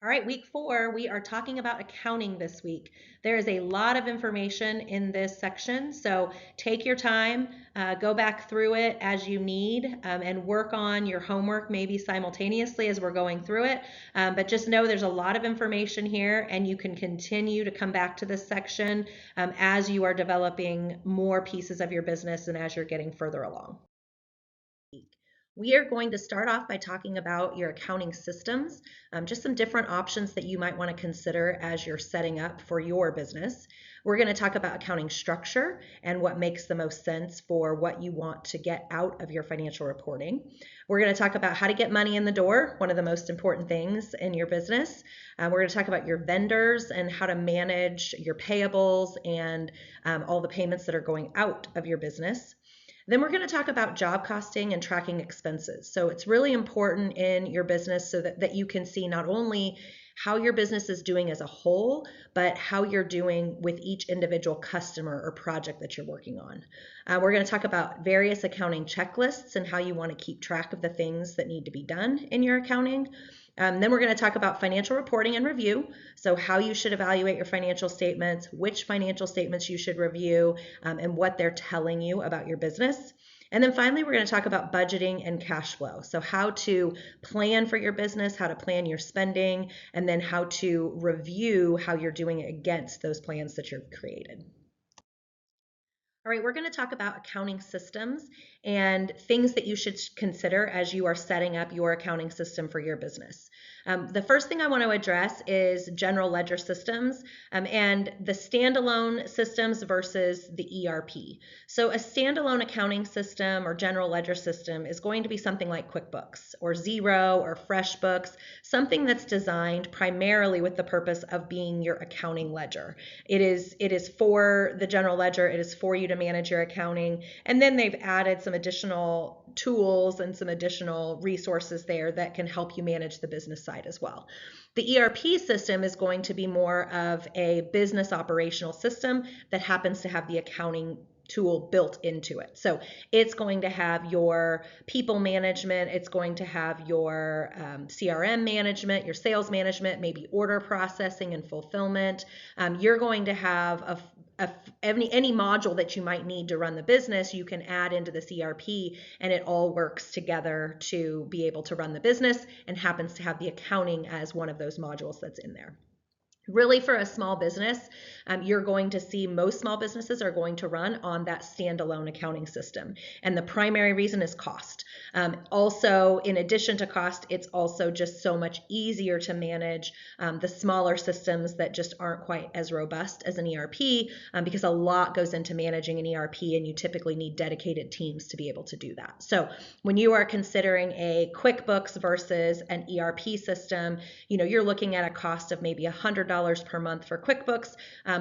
All right, week 4, we are talking about accounting this week. There is a lot of information in this section, so take your time, go back through it as you need, and work on your homework maybe simultaneously as we're going through it. But just know there's a lot of information here, and you can continue to come back to this section as you are developing more pieces of your business and as you're getting further along. We are going to start off by talking about your accounting systems, just some different options that you might want to consider as you're setting up for your business. We're going to talk about accounting structure and what makes the most sense for what you want to get out of your financial reporting. We're going to talk about how to get money in the door, one of the most important things in your business. We're going to talk about your vendors and how to manage your payables and all the payments that are going out of your business. Then we're going to talk about job costing and tracking expenses. So it's really important in your business so that you can see not only how your business is doing as a whole, but how you're doing with each individual customer or project that you're working on. We're going to talk about various accounting checklists and how you want to keep track of the things that need to be done in your accounting. Then we're going to talk about financial reporting and review. So how you should evaluate your financial statements, which financial statements you should review, and what they're telling you about your business. And then finally, we're going to talk about budgeting and cash flow. So how to plan for your business, how to plan your spending, and then how to review how you're doing against those plans that you've created. All right, we're going to talk about accounting systems and things that you should consider as you are setting up your accounting system for your business. The first thing I want to address is general ledger systems and the standalone systems versus the ERP. So a standalone accounting system or general ledger system is going to be something like QuickBooks or Xero or FreshBooks, something that's designed primarily with the purpose of being your accounting ledger. It is for the general ledger, it is for you to manage your accounting, and then they've added some additional tools and some additional resources there that can help you manage the business side as well. The ERP system is going to be more of a business operational system that happens to have the accounting tool built into it. So it's going to have your people management, it's going to have your CRM management, your sales management, maybe order processing and fulfillment. You're going to have any module that you might need to run the business, you can add into the ERP, and it all works together to be able to run the business and happens to have the accounting as one of those modules that's in there. Really, for a small business, you're going to see most small businesses are going to run on that standalone accounting system. And the primary reason is cost. Also, in addition to cost, it's also just so much easier to manage the smaller systems that just aren't quite as robust as an ERP because a lot goes into managing an ERP and you typically need dedicated teams to be able to do that. So when you are considering a QuickBooks versus an ERP system, you're looking at a cost of maybe $100 per month for QuickBooks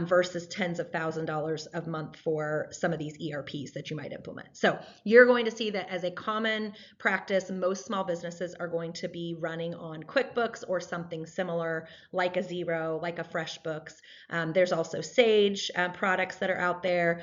versus tens of $1,000s a month for some of these ERPs that you might implement. So you're going to see that as a common practice, most small businesses are going to be running on QuickBooks or something similar like a Xero, like a FreshBooks. There's also Sage products that are out there.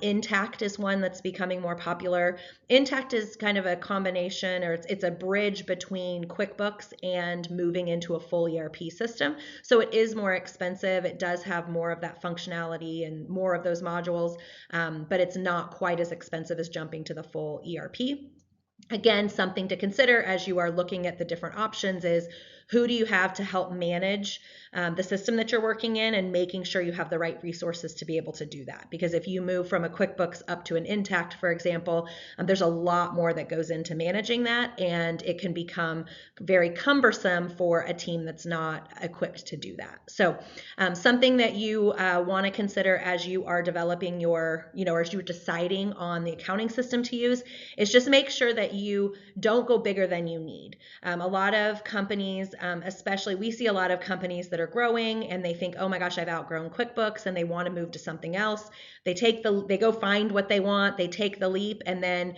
Intact is one that's becoming more popular. Intact is kind of a combination, or it's a bridge between QuickBooks and moving into a full ERP system. So it is more expensive. It does have more of that functionality and more of those modules, but it's not quite as expensive as jumping to the full ERP. Again, something to consider as you are looking at the different options is who do you have to help manage the system that you're working in and making sure you have the right resources to be able to do that. Because if you move from a QuickBooks up to an Intact, for example, there's a lot more that goes into managing that, and it can become very cumbersome for a team that's not equipped to do that. So something that you want to consider as you are developing your, or as you're deciding on the accounting system to use is just make sure that you don't go bigger than you need. A lot of companies, especially we see a lot of companies that are growing and they think, oh my gosh, I've outgrown QuickBooks, and they want to move to something else. They go find what they want, they take the leap, and then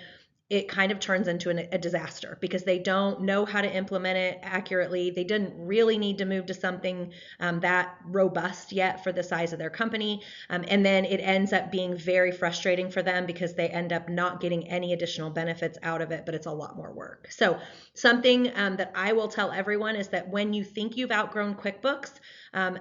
it kind of turns into a disaster because they don't know how to implement it accurately. They didn't really need to move to something that robust yet for the size of their company. And then it ends up being very frustrating for them because they end up not getting any additional benefits out of it, but it's a lot more work. So something that I will tell everyone is that when you think you've outgrown QuickBooks,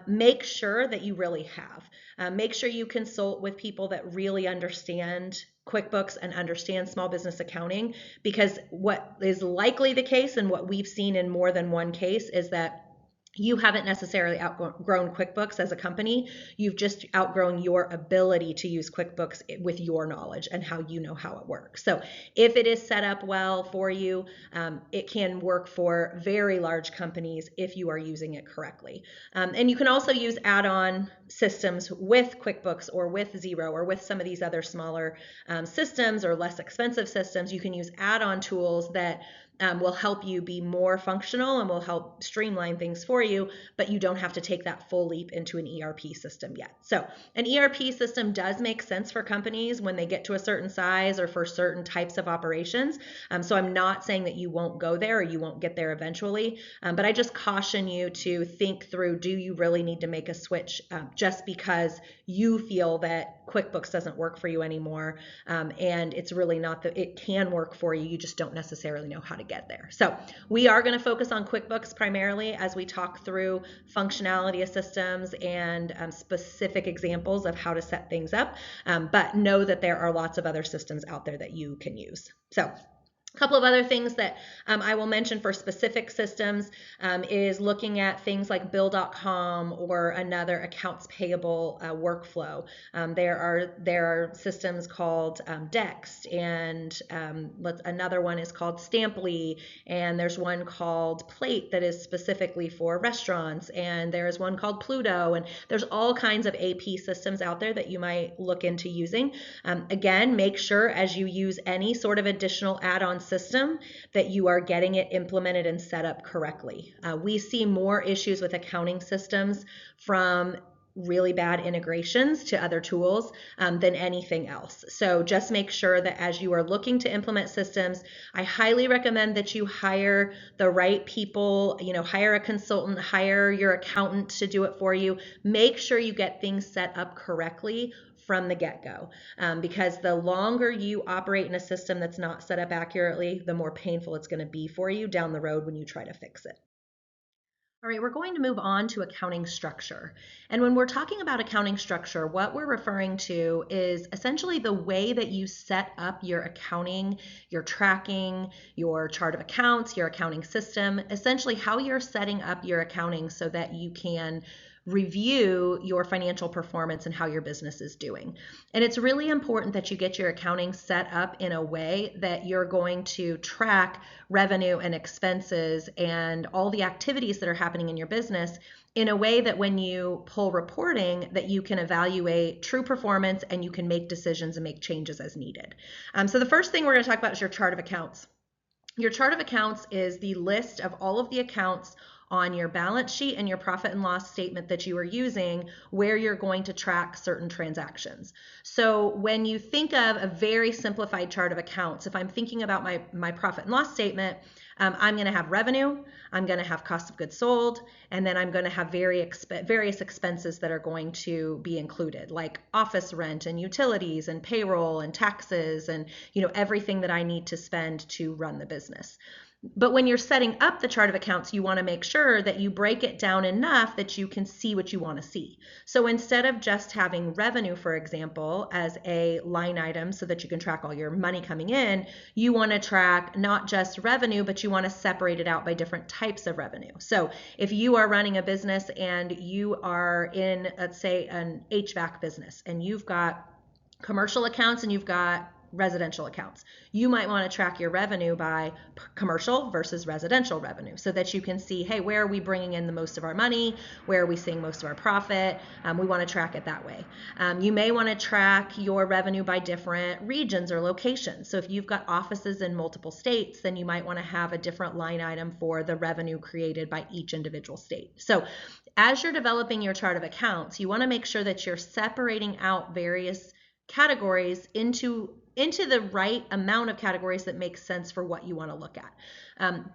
make sure that you really have. Make sure you consult with people that really understand QuickBooks and understand small business accounting, because what is likely the case and what we've seen in more than one case is that you haven't necessarily outgrown QuickBooks as a company. You've just outgrown your ability to use QuickBooks with your knowledge and how you know how it works. So if it is set up well for you, it can work for very large companies if you are using it correctly. And you can also use add-on systems with QuickBooks or with Xero or with some of these other smaller systems or less expensive systems. You can use add-on tools that will help you be more functional and will help streamline things for you, but you don't have to take that full leap into an ERP system yet. So an ERP system does make sense for companies when they get to a certain size or for certain types of operations. So I'm not saying that you won't go there or you won't get there eventually, but I just caution you to think through, do you really need to make a switch just because you feel that QuickBooks doesn't work for you anymore, and it's really not that it can work for you, you just don't necessarily know how to get there. So we are going to focus on QuickBooks primarily as we talk through functionality of systems and specific examples of how to set things up, but know that there are lots of other systems out there that you can use. So a couple of other things that I will mention for specific systems is looking at things like Bill.com or another accounts payable workflow. There are systems called Dext, and another one is called Stamply, and there's one called Plate that is specifically for restaurants, and there's one called Pluto, and there's all kinds of AP systems out there that you might look into using. Again, make sure as you use any sort of additional add-on system that you are getting it implemented and set up correctly. We see more issues with accounting systems from really bad integrations to other tools than anything else. So just make sure that as you are looking to implement systems, I highly recommend that you hire the right people, hire a consultant, hire your accountant to do it for you. Make sure you get things set up correctly from the get-go, because the longer you operate in a system that's not set up accurately, the more painful it's going to be for you down the road when you try to fix it. All right, we're going to move on to accounting structure. And when we're talking about accounting structure, what we're referring to is essentially the way that you set up your accounting, your tracking, your chart of accounts, your accounting system, essentially how you're setting up your accounting so that you can review your financial performance and how your business is doing. And it's really important that you get your accounting set up in a way that you're going to track revenue and expenses and all the activities that are happening in your business in a way that when you pull reporting, that you can evaluate true performance and you can make decisions and make changes as needed. So the first thing we're going to talk about is your chart of accounts. Your chart of accounts is the list of all of the accounts on your balance sheet and your profit and loss statement that you are using where you're going to track certain transactions. So when you think of a very simplified chart of accounts, if I'm thinking about my profit and loss statement, I'm going to have revenue, I'm going to have cost of goods sold, and then I'm going to have various expenses that are going to be included, like office rent and utilities and payroll and taxes and everything that I need to spend to run the business. But when you're setting up the chart of accounts, you want to make sure that you break it down enough that you can see what you want to see. So instead of just having revenue, for example, as a line item so that you can track all your money coming in, you want to track not just revenue, but you want to separate it out by different types of revenue. So if you are running a business and you are in, let's say, an HVAC business, and you've got commercial accounts and you've got residential accounts, you might want to track your revenue by commercial versus residential revenue so that you can see, hey, where are we bringing in the most of our money? Where are we seeing most of our profit? We want to track it that way. You may want to track your revenue by different regions or locations. So if you've got offices in multiple states, then you might want to have a different line item for the revenue created by each individual state. So as you're developing your chart of accounts, you want to make sure that you're separating out various categories into into the right amount of categories that make sense for what you want to look at.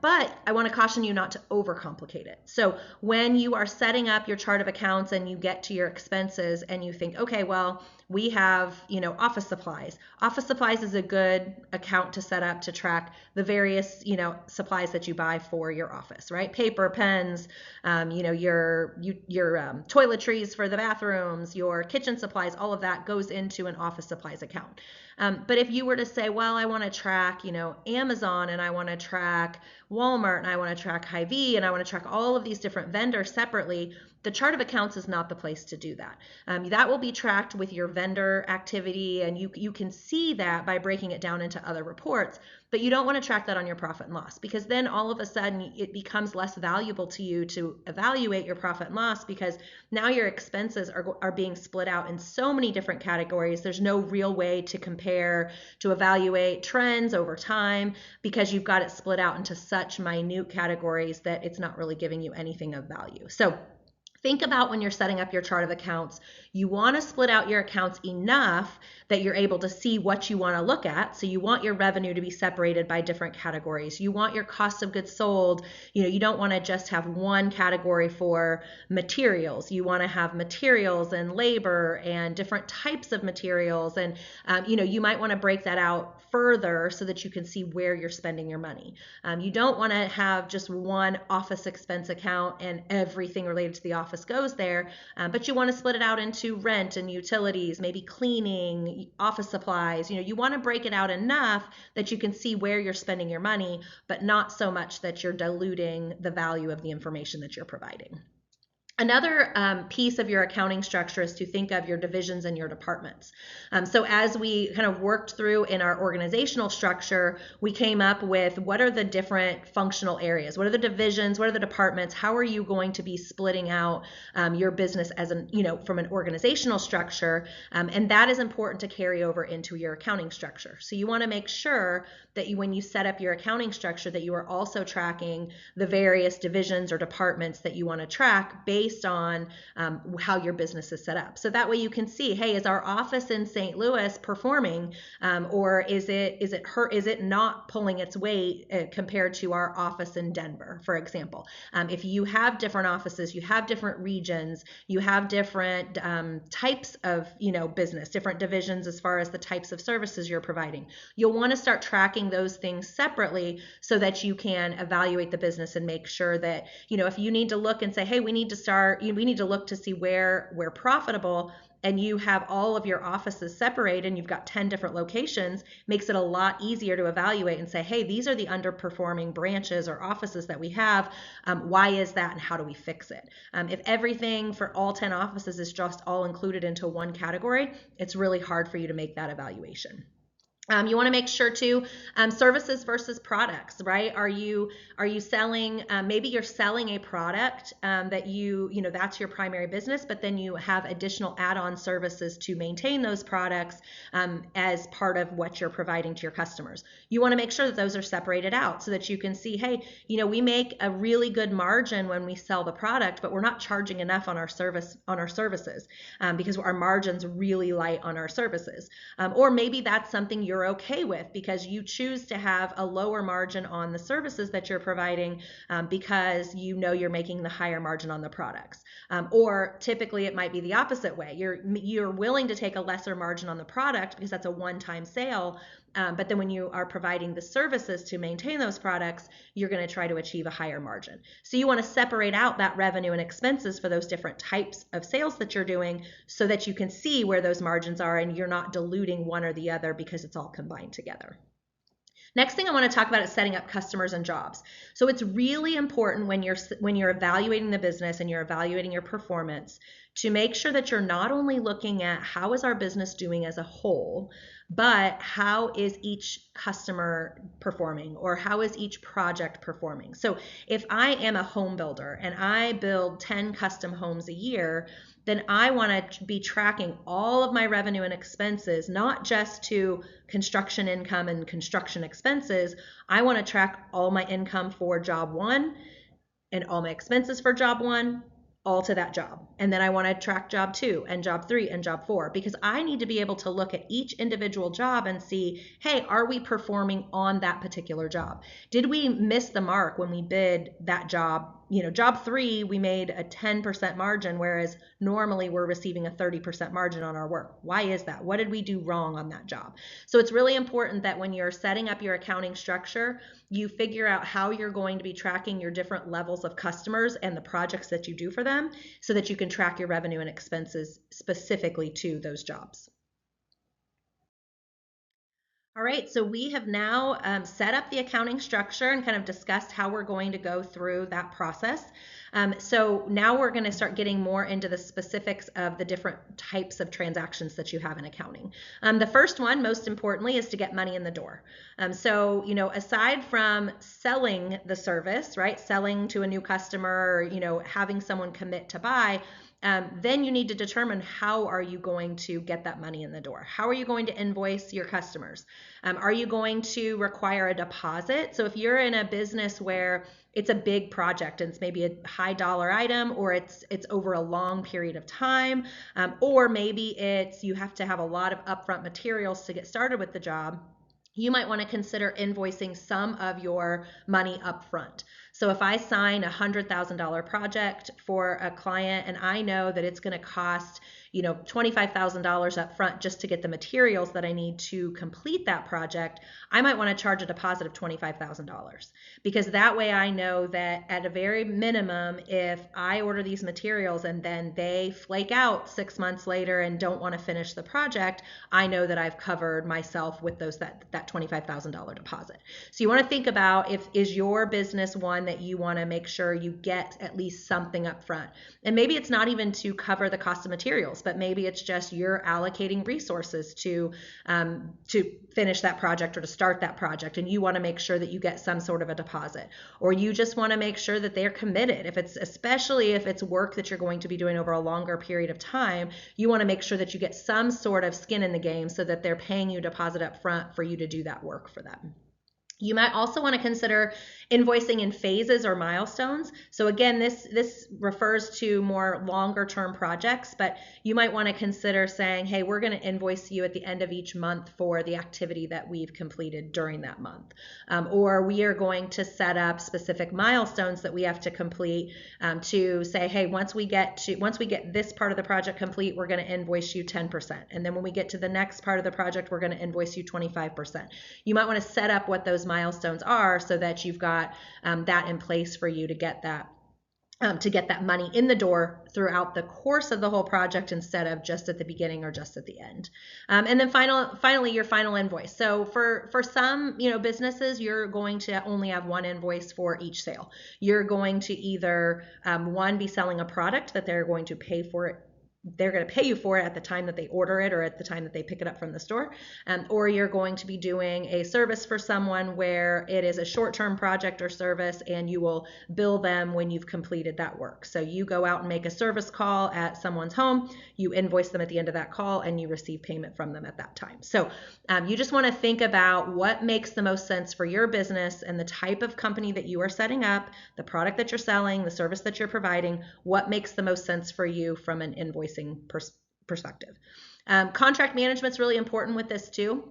But I want to caution you not to overcomplicate it. So when you are setting up your chart of accounts and you get to your expenses and you think, okay, well, we have, office supplies. Office supplies is a good account to set up to track the various, supplies that you buy for your office, right? Paper, pens, your toiletries for the bathrooms, your kitchen supplies, all of that goes into an office supplies account. But if you were to say, well, I want to track, Amazon, and I want to track Walmart, and I want to track Hy-Vee, and I want to track all of these different vendors separately, the chart of accounts is not the place to do that. That will be tracked with your vendor activity, and you can see that by breaking it down into other reports. But you don't want to track that on your profit and loss, because then all of a sudden it becomes less valuable to you to evaluate your profit and loss, because now your expenses are being split out in so many different categories. There's no real way to compare, to evaluate trends over time, because you've got it split out into such minute categories that it's not really giving you anything of value. So think about when you're setting up your chart of accounts, you want to split out your accounts enough that you're able to see what you want to look at. So you want your revenue to be separated by different categories. You want your cost of goods sold. You don't want to just have one category for materials. You want to have materials and labor and different types of materials. And, you might want to break that out further so that you can see where you're spending your money. You don't want to have just one office expense account and everything related to the office goes there, but you want to split it out into rent and utilities, maybe cleaning, office supplies. You want to break it out enough that you can see where you're spending your money, but not so much that you're diluting the value of the information that you're providing. Another piece of your accounting structure is to think of your divisions and your departments. So as we kind of worked through in our organizational structure, we came up with what are the different functional areas? What are the divisions? What are the departments? How are you going to be splitting out your business as from an organizational structure? And that is important to carry over into your accounting structure. So you want to make sure that when you set up your accounting structure, that you are also tracking the various divisions or departments that you want to track based on how your business is set up. So that way you can see, hey, is our office in St. Louis performing, or is it not pulling its weight compared to our office in Denver, for example? If you have different offices, you have different regions, you have different types of business, different divisions as far as the types of services you're providing. You'll want to start tracking those things separately so that you can evaluate the business and make sure that if you need to look and say, hey, we need to look to see where we're profitable, and you have all of your offices separated and you've got 10 different locations, makes it a lot easier to evaluate and say, hey, these are the underperforming branches or offices that we have. Why is that, and how do we fix it? If everything for all 10 offices is just all included into one category, it's really hard for you to make that evaluation. You want to make sure too, services versus products, right? Are you selling, maybe you're selling a product that that's your primary business, but then you have additional add-on services to maintain those products as part of what you're providing to your customers. You want to make sure that those are separated out so that you can see, hey, we make a really good margin when we sell the product, but we're not charging enough on our services because our margin's really light on our services. Or maybe that's something you're okay with because you choose to have a lower margin on the services that you're providing because you're making the higher margin on the products. Or typically it might be the opposite way. You're willing to take a lesser margin on the product because that's a one-time sale, but then when you are providing the services to maintain those products, you're going to try to achieve a higher margin. So you want to separate out that revenue and expenses for those different types of sales that you're doing so that you can see where those margins are and you're not diluting one or the other because it's all combined together. Next thing I want to talk about is setting up customers and jobs. So it's really important when you're evaluating the business and you're evaluating your performance to make sure that you're not only looking at how is our business doing as a whole, but how is each customer performing or how is each project performing. So if I am a home builder and I build 10 custom homes a year, then I want to be tracking all of my revenue and expenses, not just to construction income and construction expenses. I want to track all my income for job one and all my expenses for job one all to that job. And then I want to track job 2 and job 3 and job 4, because I need to be able to look at each individual job and see, hey, are we performing on that particular job? Did we miss the mark when we bid that job? Job 3, we made a 10% margin, whereas normally we're receiving a 30% margin on our work. Why is that? What did we do wrong on that job? So it's really important that when you're setting up your accounting structure, you figure out how you're going to be tracking your different levels of customers and the projects that you do for them, so that you can track your revenue and expenses specifically to those jobs. All right, so we have now set up the accounting structure and kind of discussed how we're going to go through that process. So now we're going to start getting more into the specifics of the different types of transactions that you have in accounting. The first one, most importantly, is to get money in the door. So, aside from selling the service, right, selling to a new customer, or, having someone commit to buy, then you need to determine, how are you going to get that money in the door? How are you going to invoice your customers? Are you going to require a deposit? So if you're in a business where it's a big project and it's maybe a high dollar item, or it's over a long period of time, or maybe it's you have to have a lot of upfront materials to get started with the job, you might want to consider invoicing some of your money up front. So if I sign a $100,000 project for a client and I know that it's going to cost, $25,000 up front just to get the materials that I need to complete that project, I might want to charge a deposit of $25,000, because that way I know that at a very minimum, if I order these materials and then they flake out 6 months later and don't want to finish the project, I know that I've covered myself with that $25,000 deposit. So you want to think about, is your business one that you want to make sure you get at least something up front. And maybe it's not even to cover the cost of materials, but maybe it's just you're allocating resources to finish that project or to start that project, and you want to make sure that you get some sort of a deposit, or you just want to make sure that they're committed. Especially if it's work that you're going to be doing over a longer period of time, you want to make sure that you get some sort of skin in the game so that they're paying you deposit up front for you to do that work for them. You might also want to consider invoicing in phases or milestones. So again, this refers to more longer term projects, but you might want to consider saying, hey, we're going to invoice you at the end of each month for the activity that we've completed during that month. Or we are going to set up specific milestones that we have to complete, to say, hey, once we get this part of the project complete, we're going to invoice you 10%. And then when we get to the next part of the project, we're going to invoice you 25%. You might want to set up what those milestones are so that you've got that in place for you to get that money in the door throughout the course of the whole project, instead of just at the beginning or just at the end. And then finally, your final invoice. So for some businesses, you're going to only have one invoice for each sale. You're going to either one, be selling a product that they're going to pay for it. They're going to pay you for it at the time that they order it or at the time that they pick it up from the store. Or you're going to be doing a service for someone where it is a short-term project or service, and you will bill them when you've completed that work. So you go out and make a service call at someone's home, you invoice them at the end of that call, and you receive payment from them at that time. So you just want to think about what makes the most sense for your business and the type of company that you are setting up, the product that you're selling, the service that you're providing, what makes the most sense for you from an invoicing perspective. Contract management is really important with this too.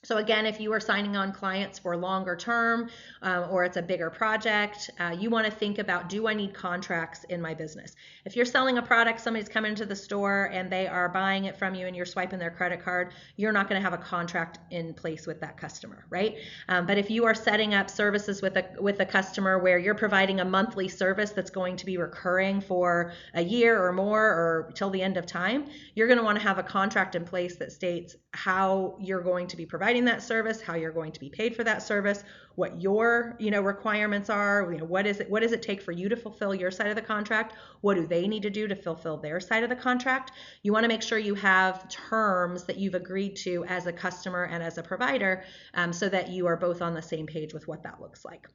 So again, if you are signing on clients for longer term, or it's a bigger project, you want to think about, do I need contracts in my business? If you're selling a product, somebody's coming into the store and they are buying it from you and you're swiping their credit card, you're not going to have a contract in place with that customer, right? But if you are setting up services with a customer where you're providing a monthly service that's going to be recurring for a year or more, or till the end of time, you're going to want to have a contract in place that states how you're going to be providing that service, how you're going to be paid for that service, what your requirements are, what does it take for you to fulfill your side of the contract, what do they need to do to fulfill their side of the contract. You want to make sure you have terms that you've agreed to as a customer and as a provider, so that you are both on the same page with what that looks like.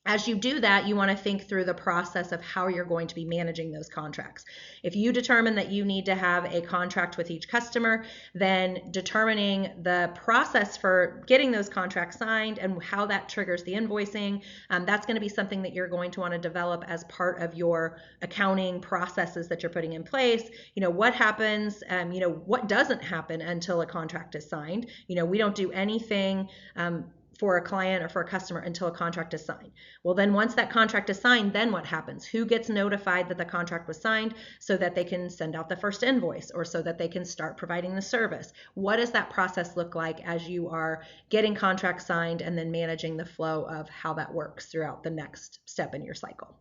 As you do that, you want to think through the process of how you're going to be managing those contracts. If you determine that you need to have a contract with each customer, then determining the process for getting those contracts signed and how that triggers the invoicing, that's going to be something that you're going to want to develop as part of your accounting processes that you're putting in place. What happens, what doesn't happen until a contract is signed. We don't do anything for a client or for a customer until a contract is signed. Well, then once that contract is signed, then what happens? Who gets notified that the contract was signed so that they can send out the first invoice or so that they can start providing the service? What does that process look like as you are getting contracts signed and then managing the flow of how that works throughout the next step in your cycle?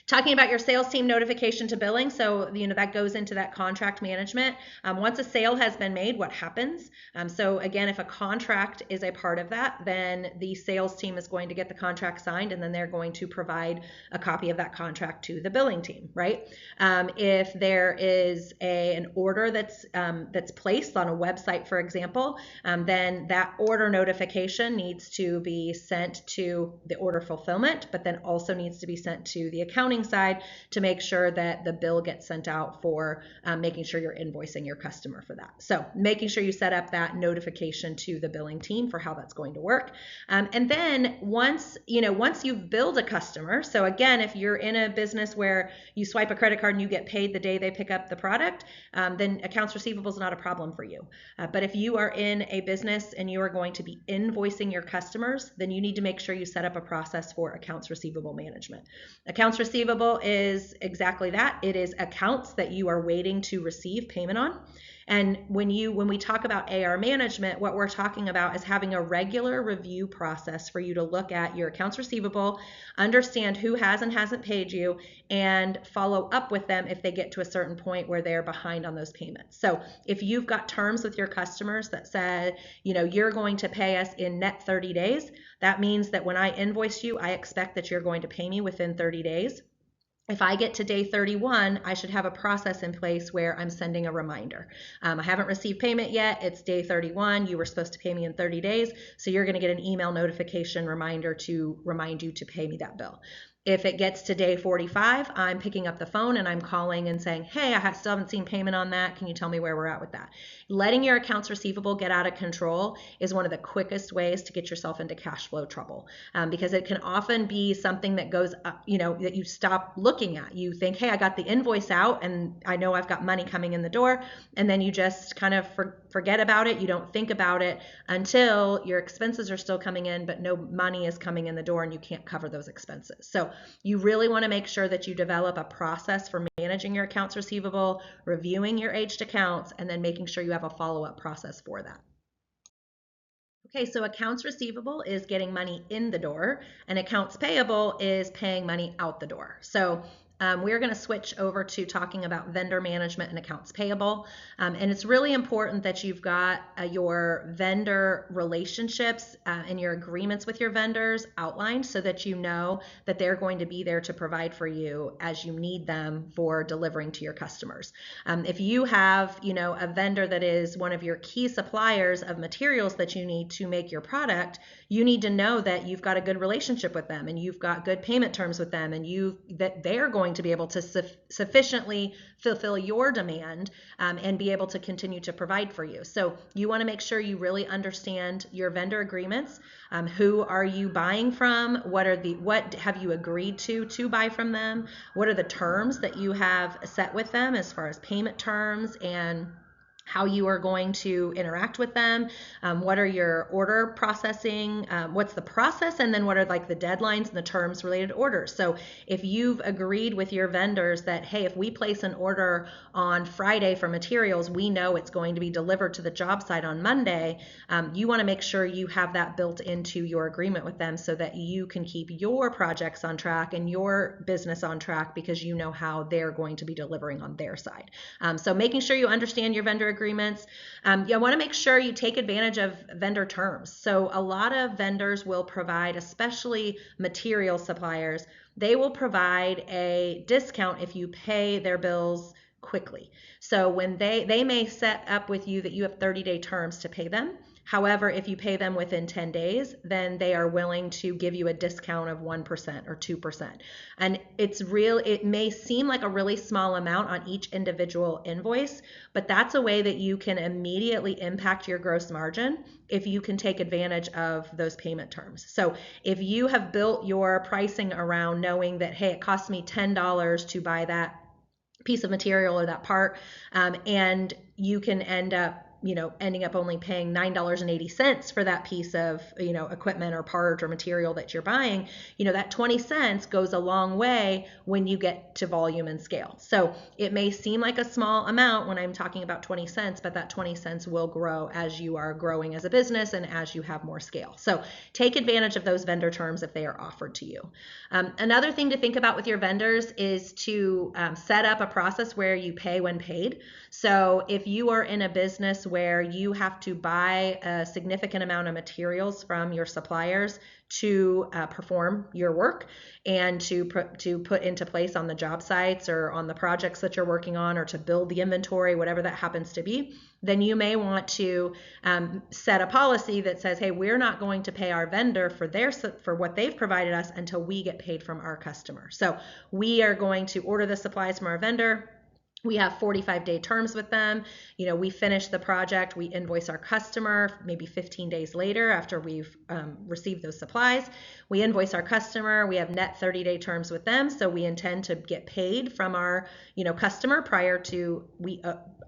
Talking about your sales team notification to billing, so that goes into that contract management. Once a sale has been made, what happens? So again, if a contract is a part of that, then the sales team is going to get the contract signed, and then they're going to provide a copy of that contract to the billing team, right? If there is an order that's placed on a website, for example, then that order notification needs to be sent to the order fulfillment, but then also needs to be sent to the accounting side to make sure that the bill gets sent out for making sure you're invoicing your customer for that. So making sure you set up that notification to the billing team for how that's going to work. And then once you've billed a customer, so again, if you're in a business where you swipe a credit card and you get paid the day they pick up the product, then accounts receivable is not a problem for you. But if you are in a business and you are going to be invoicing your customers, then you need to make sure you set up a process for accounts receivable management. Accounts receivable is exactly that. It is accounts that you are waiting to receive payment on. And when we talk about AR management, what we're talking about is having a regular review process for you to look at your accounts receivable, understand who has and hasn't paid you, and follow up with them if they get to a certain point where they're behind on those payments. So if you've got terms with your customers that said, you're going to pay us in net 30 days, that means that when I invoice you, I expect that you're going to pay me within 30 days. If I get to day 31, I should have a process in place where I'm sending a reminder. I haven't received payment yet. It's day 31. You were supposed to pay me in 30 days. So you're going to get an email notification reminder to remind you to pay me that bill. If it gets to day 45, I'm picking up the phone and I'm calling and saying, hey, I still haven't seen payment on that. Can you tell me where we're at with that? Letting your accounts receivable get out of control is one of the quickest ways to get yourself into cash flow trouble, because it can often be something that goes up, that you stop looking at. You think, hey, I got the invoice out and I know I've got money coming in the door, and then you just kind of forget about it. You don't think about it until your expenses are still coming in, but no money is coming in the door and you can't cover those expenses. So you really want to make sure that you develop a process for managing your accounts receivable, reviewing your aged accounts, and then making sure you have a follow-up process for that. Okay, so accounts receivable is getting money in the door, and accounts payable is paying money out the door. So we're going to switch over to talking about vendor management and accounts payable. And it's really important that you've got your vendor relationships and your agreements with your vendors outlined so that you know that they're going to be there to provide for you as you need them for delivering to your customers. If you have, a vendor that is one of your key suppliers of materials that you need to make your product, you need to know that you've got a good relationship with them and you've got good payment terms with them, and that they're going to be able to sufficiently fulfill your demand and be able to continue to provide for you. So you want to make sure you really understand your vendor agreements. Who are you buying from? What have you agreed to buy from them? What are the terms that you have set with them as far as payment terms and how you are going to interact with them? What are your order processing? What's the process? And then what are like the deadlines and the terms related to orders? So if you've agreed with your vendors that, hey, if we place an order on Friday for materials, we know it's going to be delivered to the job site on Monday, you want to make sure you have that built into your agreement with them so that you can keep your projects on track and your business on track because you know how they're going to be delivering on their side. So making sure you understand your vendor agreements. You want to make sure you take advantage of vendor terms. So a lot of vendors will provide, especially material suppliers, they will provide a discount if you pay their bills quickly. So when they may set up with you that you have 30-day terms to pay them. However, if you pay them within 10 days, then they are willing to give you a discount of 1% or 2%. And it may seem like a really small amount on each individual invoice, but that's a way that you can immediately impact your gross margin if you can take advantage of those payment terms. So if you have built your pricing around knowing that, hey, it costs me $10 to buy that piece of material or that part, and you can ending up only paying $9.80 for that piece of equipment or part or material that you're buying, that 20 cents goes a long way when you get to volume and scale. So it may seem like a small amount when I'm talking about 20 cents, but that 20 cents will grow as you are growing as a business and as you have more scale. So take advantage of those vendor terms if they are offered to you. Another thing to think about with your vendors is to set up a process where you pay when paid. So if you are in a business where you have to buy a significant amount of materials from your suppliers to perform your work and to put into place on the job sites or on the projects that you're working on, or to build the inventory, whatever that happens to be, then you may want to set a policy that says, hey, we're not going to pay our vendor for what they've provided us until we get paid from our customer. So we are going to order the supplies from our vendor. We have 45-day terms with them. We finish the project, we invoice our customer maybe 15 days later after we've received those supplies. We invoice our customer, we have net 30-day terms with them. So we intend to get paid from our customer prior to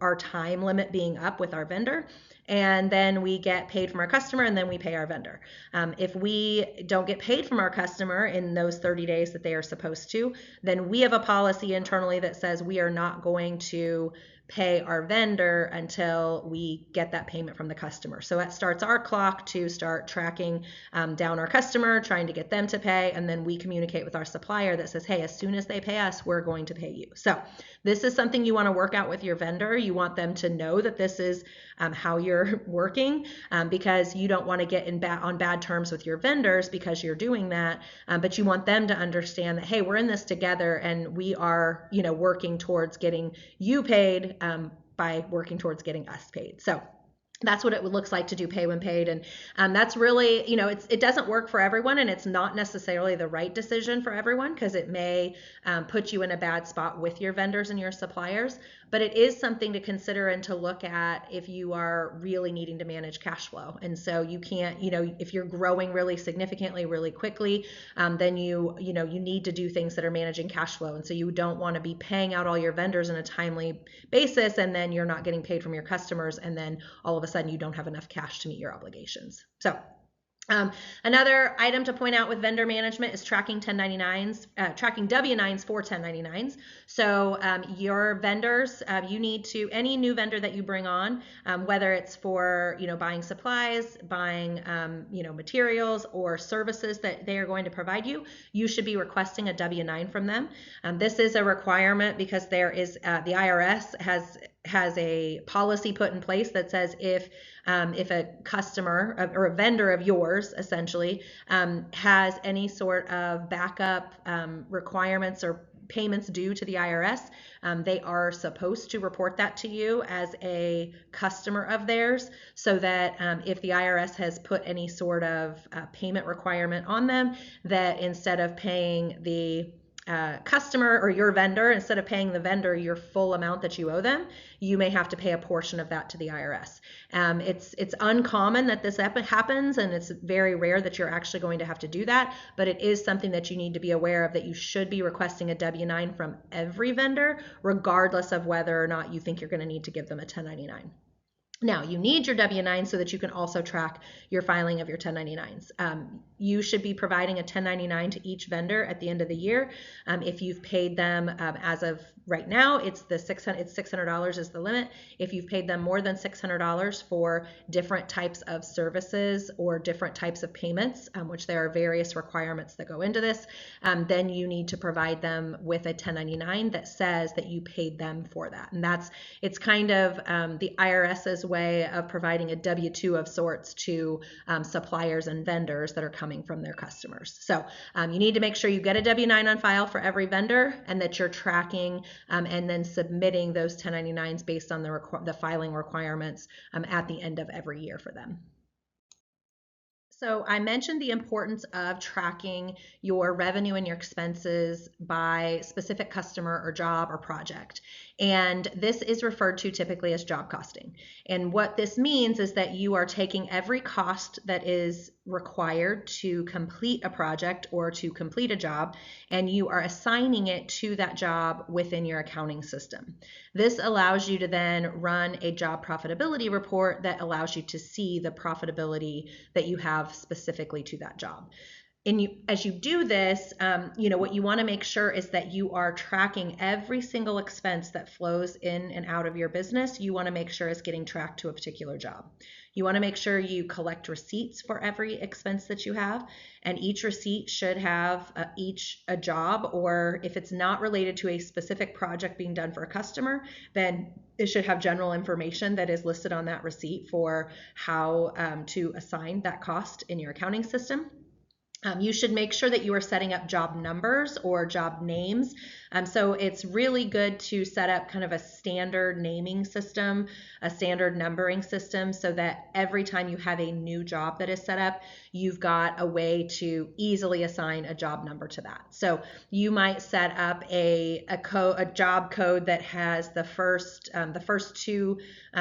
our time limit being up with our vendor. And then we get paid from our customer, and then we pay our vendor. If we don't get paid from our customer in those 30 days that they are supposed to, then we have a policy internally that says we are not going to pay our vendor until we get that payment from the customer. So that starts our clock to start tracking down our customer, trying to get them to pay, and then we communicate with our supplier that says, hey, as soon as they pay us, we're going to pay you. So this is something you want to work out with your vendor. You want them to know that this is how you're working, because you don't want to get on bad terms with your vendors because you're doing that, but you want them to understand that, hey, we're in this together, and we are working towards getting you paid by working towards getting us paid. So that's what it looks like to do pay when paid. And that's really, it doesn't work for everyone, and it's not necessarily the right decision for everyone, because it may put you in a bad spot with your vendors and your suppliers. But it is something to consider and to look at if you are really needing to manage cash flow. And so you can't, if you're growing really significantly, really quickly, then you need to do things that are managing cash flow. And so you don't want to be paying out all your vendors on a timely basis, and then you're not getting paid from your customers, and then all of a sudden you don't have enough cash to meet your obligations. So another item to point out with vendor management is tracking 1099s, tracking W-9s for 1099s. So your vendors, you need to, any new vendor that you bring on, whether it's for buying supplies, buying materials, or services that they are going to provide you, you should be requesting a W-9 from them. This is a requirement because there is the IRS has a policy put in place that says if a customer or a vendor of yours essentially has any sort of backup requirements or payments due to the IRS, they are supposed to report that to you as a customer of theirs, so that if the IRS has put any sort of payment requirement on them, that instead of paying the customer or your vendor, instead of paying the vendor your full amount that you owe them, you may have to pay a portion of that to the IRS. It's uncommon that this happens, and it's very rare that you're actually going to have to do that, but it is something that you need to be aware of, that you should be requesting a W-9 from every vendor, regardless of whether or not you think you're going to need to give them a 1099. Now, you need your W-9 so that you can also track your filing of your 1099s. You should be providing a 1099 to each vendor at the end of the year. If you've paid them as of right now, it's $600 is the limit. If you've paid them more than $600 for different types of services or different types of payments, which there are various requirements that go into this, then you need to provide them with a 1099 that says that you paid them for that. And it's kind of the IRS's way of providing a W-2 of sorts to suppliers and vendors that are coming from their customers. So you need to make sure you get a W-9 on file for every vendor, and that you're tracking and then submitting those 1099s based on the filing requirements at the end of every year for them. So I mentioned the importance of tracking your revenue and your expenses by specific customer or job or project. And this is referred to typically as job costing. And what this means is that you are taking every cost that is required to complete a project or to complete a job, and you are assigning it to that job within your accounting system. This allows you to then run a job profitability report that allows you to see the profitability that you have specifically to that job. And as you do this, what you want to make sure is that you are tracking every single expense that flows in and out of your business. You want to make sure is getting tracked to a particular job. You want to make sure you collect receipts for every expense that you have, and each receipt should have a job, or if it's not related to a specific project being done for a customer, then it should have general information that is listed on that receipt for how to assign that cost in your accounting system. You should make sure that you are setting up job numbers or job names. So it's really good to set up kind of a standard naming system, a standard numbering system, so that every time you have a new job that is set up, you've got a way to easily assign a job number to that. So you might set up a job code that has the first two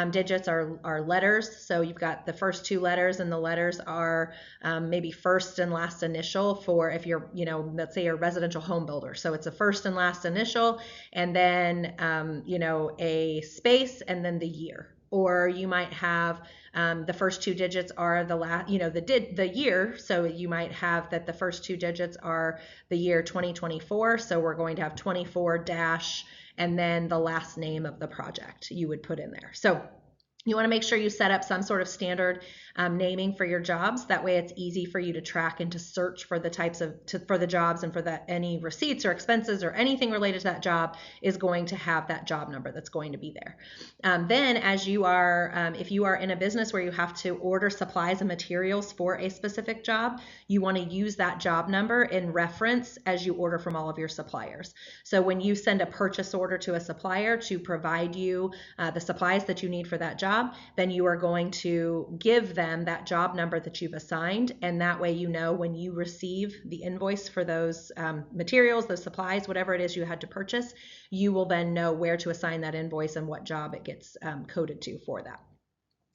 digits are letters. So you've got the first two letters, and the letters are maybe first and last initial for if you're, let's say you're a residential home builder. So it's a first and last initial, and then, a space, and then the year. Or you might have the first two digits are the last, the year. So you might have that the first two digits are the year 2024. So we're going to have 24 dash, and then the last name of the project you would put in there. So you want to make sure you set up some sort of standard naming for your jobs. That way it's easy for you to track and to search for the types of, for the jobs, and for that any receipts or expenses or anything related to that job is going to have that job number that's going to be there. Then as you are, if you are in a business where you have to order supplies and materials for a specific job, you want to use that job number in reference as you order from all of your suppliers. So when you send a purchase order to a supplier to provide you the supplies that you need for that job, then you are going to give them that job number that you've assigned, and that way when you receive the invoice for those materials, those supplies, whatever it is you had to purchase, you will then know where to assign that invoice and what job it gets coded to for that.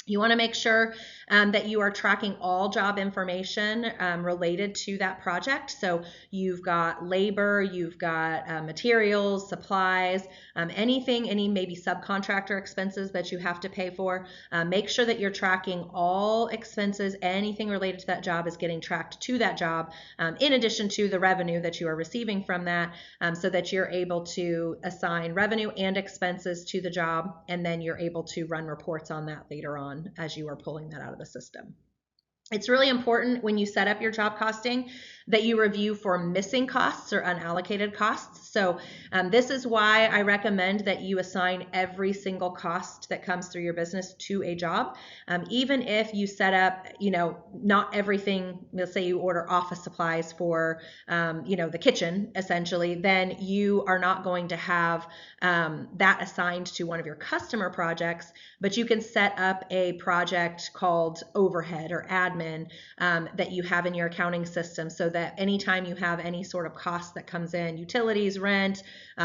You want to make sure that you are tracking all job information related to that project. So you've got labor, you've got materials, supplies, any maybe subcontractor expenses that you have to pay for. Make sure that you're tracking all expenses. Anything related to that job is getting tracked to that job, in addition to the revenue that you are receiving from that, so that you're able to assign revenue and expenses to the job, and then you're able to run reports on that later on as you are pulling that out of the system. It's really important when you set up your job costing that you review for missing costs or unallocated costs. So this is why I recommend that you assign every single cost that comes through your business to a job. Even if you set up, not everything, let's say you order office supplies for, the kitchen, essentially, then you are not going to have that assigned to one of your customer projects, but you can set up a project called overhead or admin that you have in your accounting system, so that anytime you have any sort of cost that comes in, utilities, rent,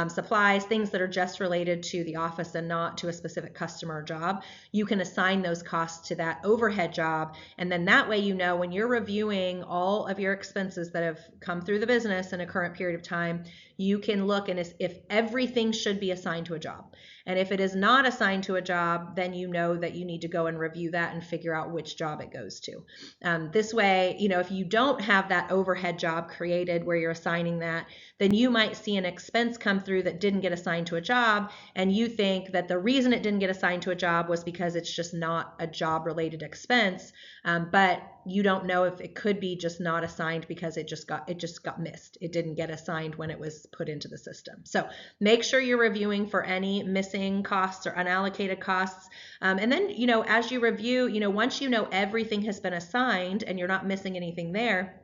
supplies, things that are just related to the office and not to a specific customer or job, you can assign those costs to that overhead job. And then that way, when you're reviewing all of your expenses that have come through the business in a current period of time, you can look and if everything should be assigned to a job. And if it is not assigned to a job, then you know that you need to go and review that and figure out which job it goes to. This way, if you don't have that overhead job created where you're assigning that, then you might see an expense come through that didn't get assigned to a job, and you think that the reason it didn't get assigned to a job was because it's just not a job related expense, but you don't know if it could be just not assigned because it just got missed. It didn't get assigned when it was put into the system. So make sure you're reviewing for any missing costs or unallocated costs. And then, as you review, once everything has been assigned and you're not missing anything there,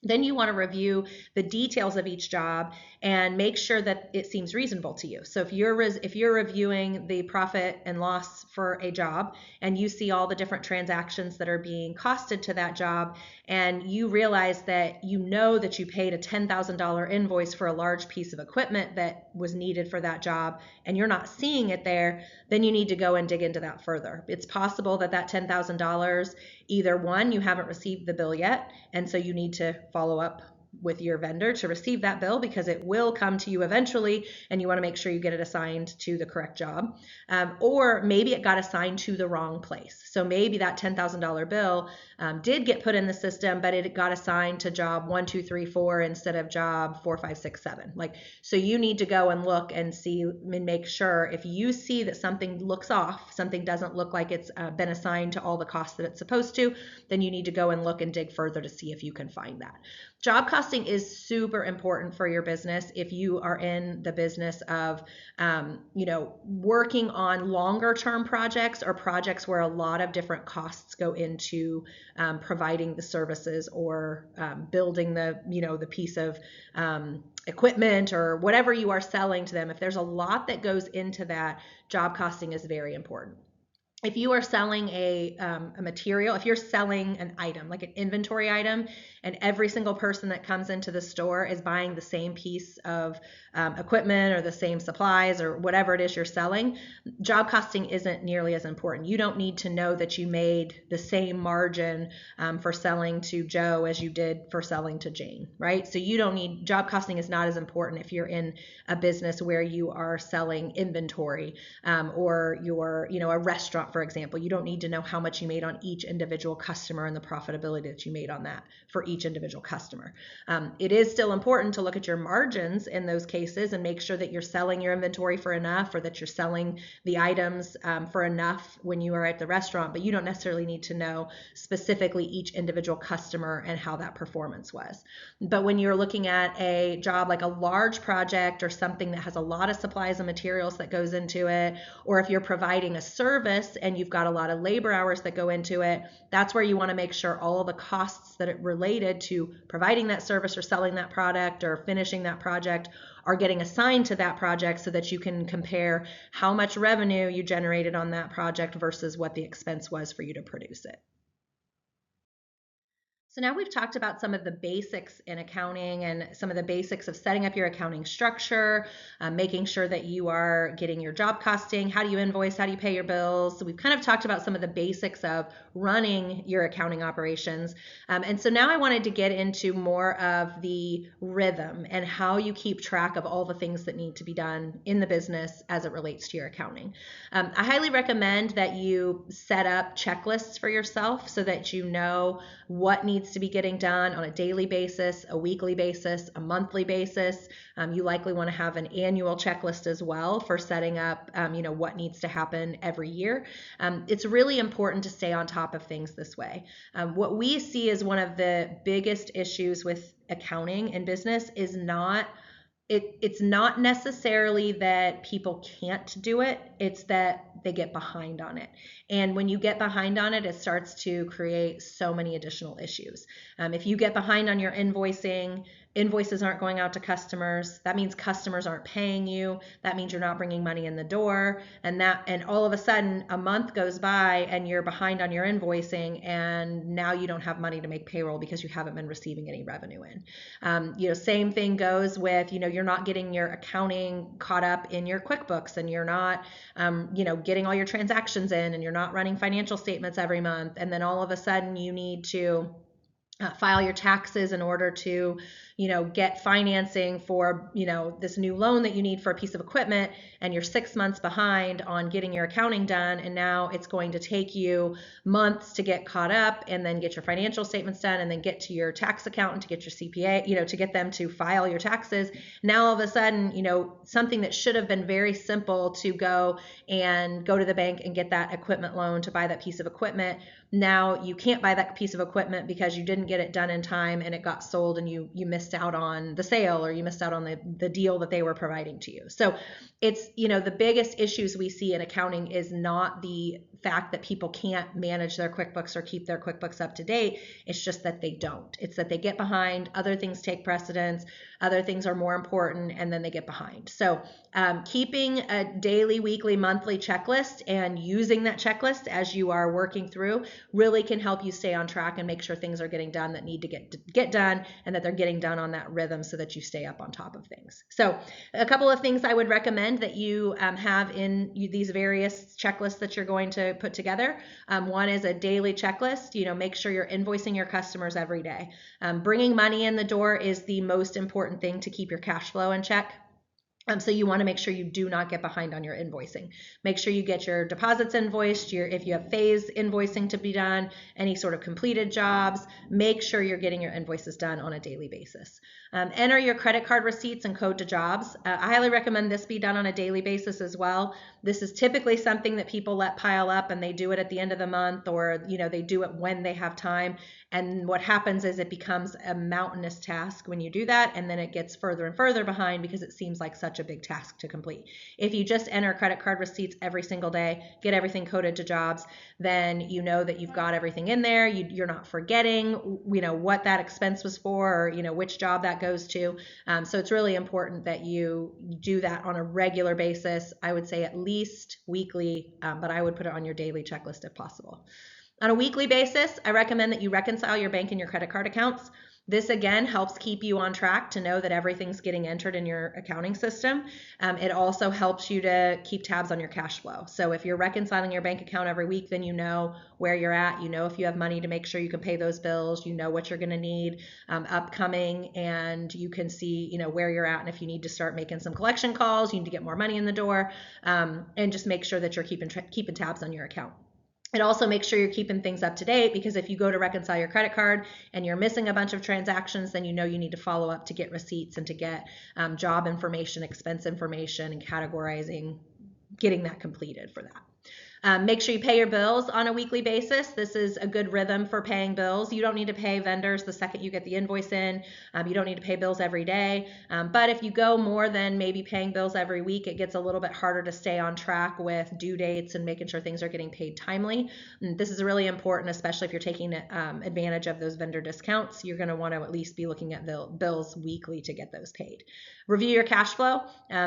Then you want to review the details of each job and make sure that it seems reasonable to you. So if you're reviewing the profit and loss for a job and you see all the different transactions that are being costed to that job, and you realize that you know that you paid a $10,000 invoice for a large piece of equipment that was needed for that job, and you're not seeing it there, then you need to go and dig into that further. It's possible that that $10,000, either one, you haven't received the bill yet, and so you need to follow up with your vendor to receive that bill, because it will come to you eventually, and you want to make sure you get it assigned to the correct job. Or maybe it got assigned to the wrong place. So maybe that $10,000 bill did get put in the system, but it got assigned to job 1, 2, 3, 4 instead of job 4, 5, 6, 7. So you need to go and look and see and make sure, if you see that something looks off, something doesn't look like it's been assigned to all the costs that it's supposed to, then you need to go and look and dig further to see if you can find that. Job costing is super important for your business if you are in the business of, working on longer term projects, or projects where a lot of different costs go into providing the services, or building the piece of equipment, or whatever you are selling to them. If there's a lot that goes into that, job costing is very important. If you are selling a material, if you're selling an item, like an inventory item, and every single person that comes into the store is buying the same piece of equipment or the same supplies or whatever it is you're selling, job costing isn't nearly as important. You don't need to know that you made the same margin for selling to Joe as you did for selling to Jane, right? So you don't need, job costing is not as important if you're in a business where you are selling inventory, or you're, a restaurant, for example. You don't need to know how much you made on each individual customer and the profitability that you made on that for each individual customer. It is still important to look at your margins in those cases and make sure that you're selling your inventory for enough, or that you're selling the items for enough when you are at the restaurant, but you don't necessarily need to know specifically each individual customer and how that performance was. But when you're looking at a job like a large project, or something that has a lot of supplies and materials that goes into it, or if you're providing a service and you've got a lot of labor hours that go into it, that's where you want to make sure all of the costs that are related to providing that service, or selling that product, or finishing that project are getting assigned to that project, so that you can compare how much revenue you generated on that project versus what the expense was for you to produce it. So now we've talked about some of the basics in accounting, and some of the basics of setting up your accounting structure, making sure that you are getting your job costing, how do you invoice, how do you pay your bills. So we've kind of talked about some of the basics of running your accounting operations. And so now I wanted to get into more of the rhythm and how you keep track of all the things that need to be done in the business as it relates to your accounting. I highly recommend that you set up checklists for yourself, so that you know what needs to be getting done on a daily basis, a weekly basis, a monthly basis. You likely want to have an annual checklist as well for setting up, what needs to happen every year. It's really important to stay on top of things this way. What we see as one of the biggest issues with accounting in business is it's not necessarily that people can't do it, it's that they get behind on it. And when you get behind on it, it starts to create so many additional issues. If you get behind on your invoicing, invoices aren't going out to customers. That means customers aren't paying you. That means you're not bringing money in the door. And all of a sudden, a month goes by and you're behind on your invoicing, and now you don't have money to make payroll because you haven't been receiving any revenue in. Same thing goes with, you're not getting your accounting caught up in your QuickBooks, and you're not, getting all your transactions in, and you're not running financial statements every month. And then all of a sudden you need to file your taxes in order to, get financing for, this new loan that you need for a piece of equipment, and you're 6 months behind on getting your accounting done. And now it's going to take you months to get caught up, and then get your financial statements done, and then get to your tax accountant to get your CPA, to get them to file your taxes. Now all of a sudden, something that should have been very simple to go to the bank and get that equipment loan to buy that piece of equipment. Now you can't buy that piece of equipment because you didn't get it done in time, and it got sold, and you missed missed out on the sale, or you missed out on the deal that they were providing to you. So it's, the biggest issues we see in accounting is not the fact that people can't manage their QuickBooks or keep their QuickBooks up to date. It's just that they don't. It's that they get behind, other things take precedence, other things are more important, and then they get behind. So keeping a daily, weekly, monthly checklist and using that checklist as you are working through really can help you stay on track and make sure things are getting done that need to get done, and that they're getting done on that rhythm so that you stay up on top of things. So a couple of things I would recommend that you have in these various checklists that you're going to put together. One is a daily checklist. Make sure you're invoicing your customers every day. Bringing money in the door is the most important thing to keep your cash flow in check. So you want to make sure you do not get behind on your invoicing. Make sure you get your deposits invoiced, if you have phase invoicing to be done, any sort of completed jobs, make sure you're getting your invoices done on a daily basis. Enter your credit card receipts and code to jobs. I highly recommend this be done on a daily basis as well. This is typically something that people let pile up, and they do it at the end of the month, or they do it when they have time. And what happens is it becomes a mountainous task when you do that, and then it gets further and further behind because it seems like such a big task to complete. If you just enter credit card receipts every single day, get everything coded to jobs, then you know that you've got everything in there. You're not forgetting, what that expense was for, or which job that goes to. So it's really important that you do that on a regular basis. I would say at least weekly, but I would put it on your daily checklist if possible. On a weekly basis, I recommend that you reconcile your bank and your credit card accounts. This again helps keep you on track to know that everything's getting entered in your accounting system. It also helps you to keep tabs on your cash flow. So if you're reconciling your bank account every week, then you know where you're at. You know if you have money to make sure you can pay those bills. You know what you're going to need upcoming, and you can see where you're at. And if you need to start making some collection calls, you need to get more money in the door, and just make sure that you're keeping tabs on your account. It also makes sure you're keeping things up to date, because if you go to reconcile your credit card and you're missing a bunch of transactions, then you need to follow up to get receipts and to get job information, expense information, and categorizing, getting that completed for that. Make sure you pay your bills on a weekly basis. This is a good rhythm for paying bills. You don't need to pay vendors the second you get the invoice in. You don't need to pay bills every day. But if you go more than maybe paying bills every week, it gets a little bit harder to stay on track with due dates and making sure things are getting paid timely. And this is really important, especially if you're taking advantage of those vendor discounts. You're going to want to at least be looking at the bills weekly to get those paid. Review your cash flow.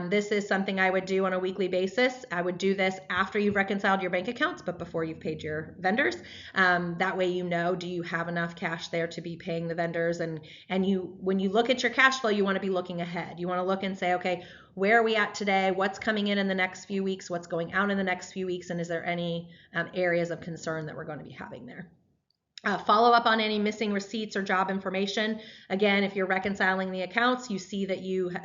This is something I would do on a weekly basis. I would do this after you've reconciled your bank accounts, but before you've paid your vendors. That way do you have enough cash there to be paying the vendors? And when you look at your cash flow, you want to be looking ahead. You want to look and say, okay, where are we at today? What's coming in the next few weeks? What's going out in the next few weeks? And is there any areas of concern that we're going to be having there? Follow up on any missing receipts or job information. Again, if you're reconciling the accounts, you see that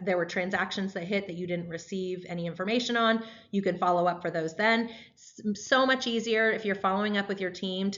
there were transactions that hit that you didn't receive any information on, you can follow up for those then. It's so much easier if you're following up with your team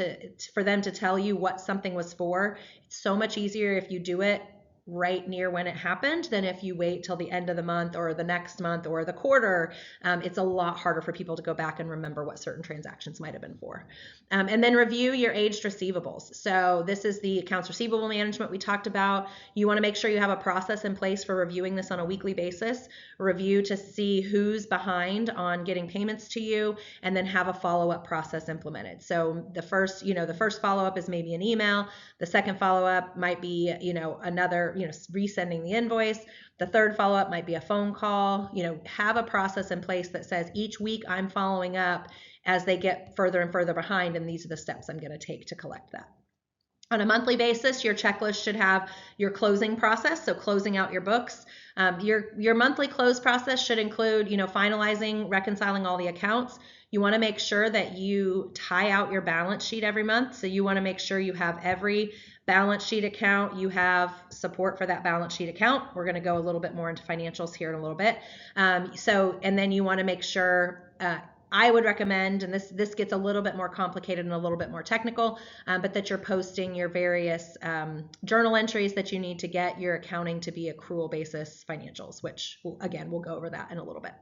for them to tell you what something was for. It's so much easier if you do it right near when it happened than if you wait till the end of the month or the next month or the quarter. It's a lot harder for people to go back and remember what certain transactions might have been for. And then review your aged receivables. So this is the accounts receivable management we talked about. You want to make sure you have a process in place for reviewing this on a weekly basis. Review to see who's behind on getting payments to you, and then have a follow-up process implemented. So the first follow-up is maybe an email. The second follow-up might be, another, resending the invoice. The third follow-up might be a phone call. Have a process in place that says each week I'm following up as they get further and further behind, and these are the steps I'm going to take to collect that. On a monthly basis, your checklist should have your closing process, so closing out your books. Your monthly close process should include, finalizing, reconciling all the accounts. You want to make sure that you tie out your balance sheet every month. So you want to make sure you have every balance sheet account, you have support for that balance sheet account. We're going to go a little bit more into financials here in a little bit. And then you want to make sure I would recommend, and this gets a little bit more complicated and a little bit more technical, but that you're posting your various journal entries that you need to get your accounting to be accrual basis financials, which again, we'll go over that in a little bit.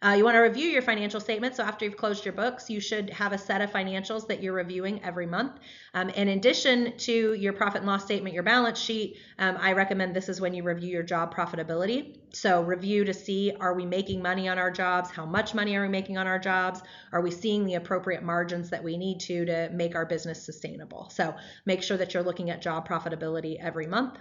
You want to review your financial statements. So after you've closed your books, you should have a set of financials that you're reviewing every month. In addition to your profit and loss statement, your balance sheet, I recommend this is when you review your job profitability. So review to see, are we making money on our jobs? How much money are we making on our jobs? Are we seeing the appropriate margins that we need to make our business sustainable? So make sure that you're looking at job profitability every month.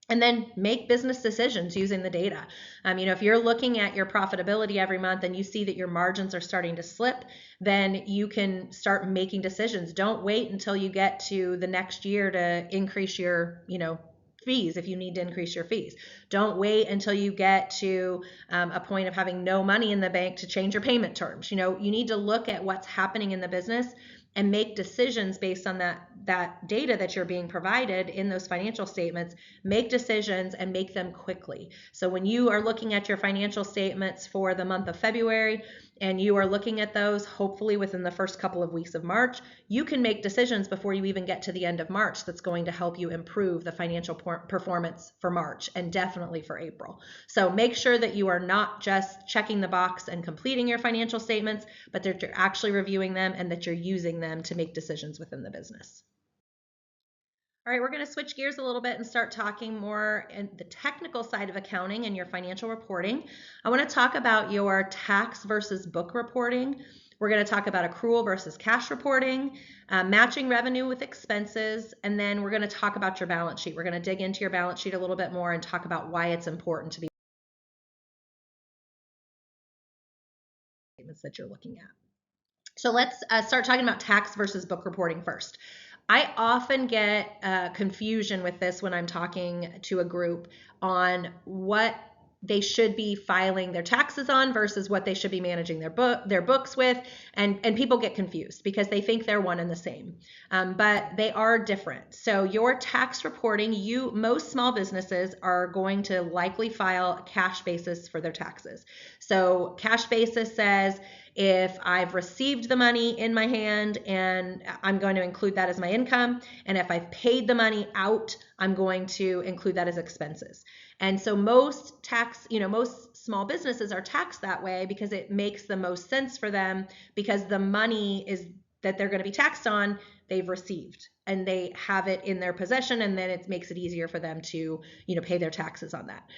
And then make business decisions using the data. If you're looking at your profitability every month and you see that your margins are starting to slip, then you can start making decisions. Don't wait until you get to the next year to increase your, fees if you need to increase your fees. Don't wait until you get to a point of having no money in the bank to change your payment terms. You need to look at what's happening in the business and make decisions based on that data that you're being provided in those financial statements. Make decisions and make them quickly. So when you are looking at your financial statements for the month of February and you are looking at those hopefully within the first couple of weeks of March, you can make decisions before you even get to the end of March that's going to help you improve the financial performance for March and definitely for April. So make sure that you are not just checking the box and completing your financial statements, but that you're actually reviewing them and that you're using them to make decisions within the business. All right, we're going to switch gears a little bit and start talking more in the technical side of accounting and your financial reporting. I want to talk about your tax versus book reporting. We're going to talk about accrual versus cash reporting, matching revenue with expenses, and then we're going to talk about your balance sheet. We're going to dig into your balance sheet a little bit more and talk about why it's important to be statements that you're looking at. So let's start talking about tax versus book reporting first. I often get confusion with this when I'm talking to a group on what they should be filing their taxes on versus what they should be managing their books with, and people get confused because they think they're one and the same, but they are different. So your tax reporting, most small businesses are going to likely file cash basis for their taxes. So cash basis says, if I've received the money in my hand, and I'm going to include that as my income, and if I've paid the money out, I'm going to include that as expenses. And so most small businesses are taxed that way because it makes the most sense for them, because the money is that they're going to be taxed on, they've received and they have it in their possession, and then it makes it easier for them to pay their taxes on that.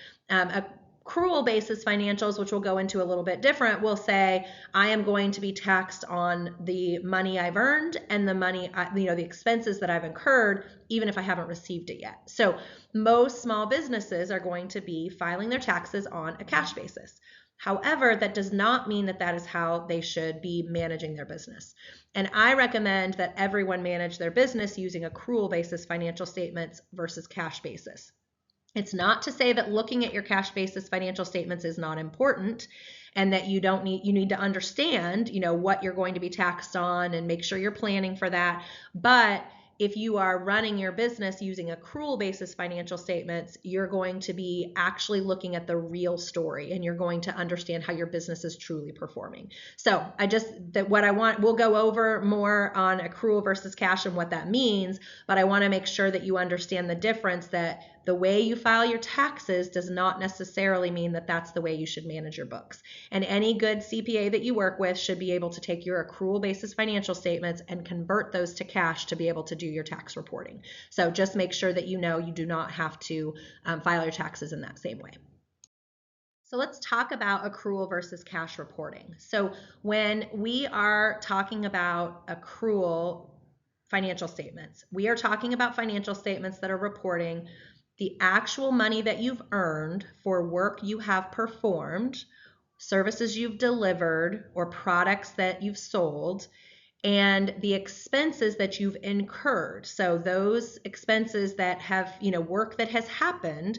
Accrual basis financials, which we'll go into a little bit different, will say I am going to be taxed on the money I've earned and the money, the expenses that I've incurred, even if I haven't received it yet. So most small businesses are going to be filing their taxes on a cash basis. However, that does not mean that is how they should be managing their business. And I recommend that everyone manage their business using accrual basis financial statements versus cash basis. It's not to say that looking at your cash basis financial statements is not important and that you need to understand, what you're going to be taxed on and make sure you're planning for that. But if you are running your business using accrual basis financial statements, you're going to be actually looking at the real story and you're going to understand how your business is truly performing. So we'll go over more on accrual versus cash and what that means, but I want to make sure that you understand the difference, that the way you file your taxes does not necessarily mean that that's the way you should manage your books. And any good CPA that you work with should be able to take your accrual basis financial statements and convert those to cash to be able to do your tax reporting. So just make sure that you do not have to file your taxes in that same way. So let's talk about accrual versus cash reporting. So when we are talking about accrual financial statements, we are talking about financial statements that are reporting the actual money that you've earned for work you have performed, services you've delivered, or products that you've sold, and the expenses that you've incurred. So those expenses that have, work that has happened,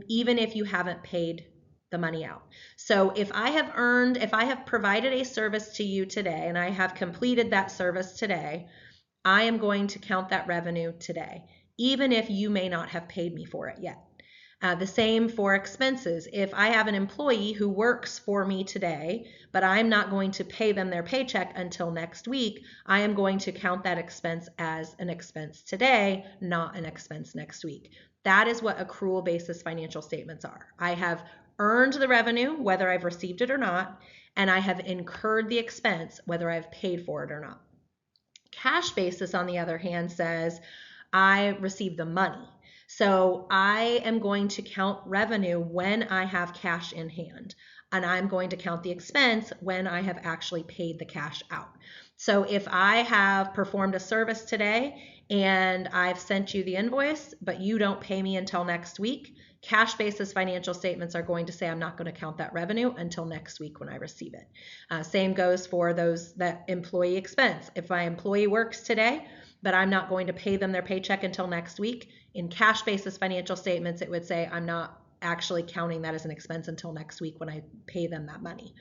even if you haven't paid the money out. So if I have provided a service to you today and I have completed that service today, I am going to count that revenue today, even if you may not have paid me for it yet. The same for expenses. If I have an employee who works for me today, but I'm not going to pay them their paycheck until next week, I am going to count that expense as an expense today, not an expense next week. That is what accrual basis financial statements are. I have earned the revenue, whether I've received it or not, and I have incurred the expense, whether I've paid for it or not. Cash basis, on the other hand, says I received the money. So I am going to count revenue when I have cash in hand, and I'm going to count the expense when I have actually paid the cash out. So if I have performed a service today and I've sent you the invoice, but you don't pay me until next week, cash basis financial statements are going to say I'm not going to count that revenue until next week when I receive it. Same goes for that employee expense. If my employee works today, but I'm not going to pay them their paycheck until next week, in cash basis financial statements, it would say I'm not actually counting that as an expense until next week when I pay them that money.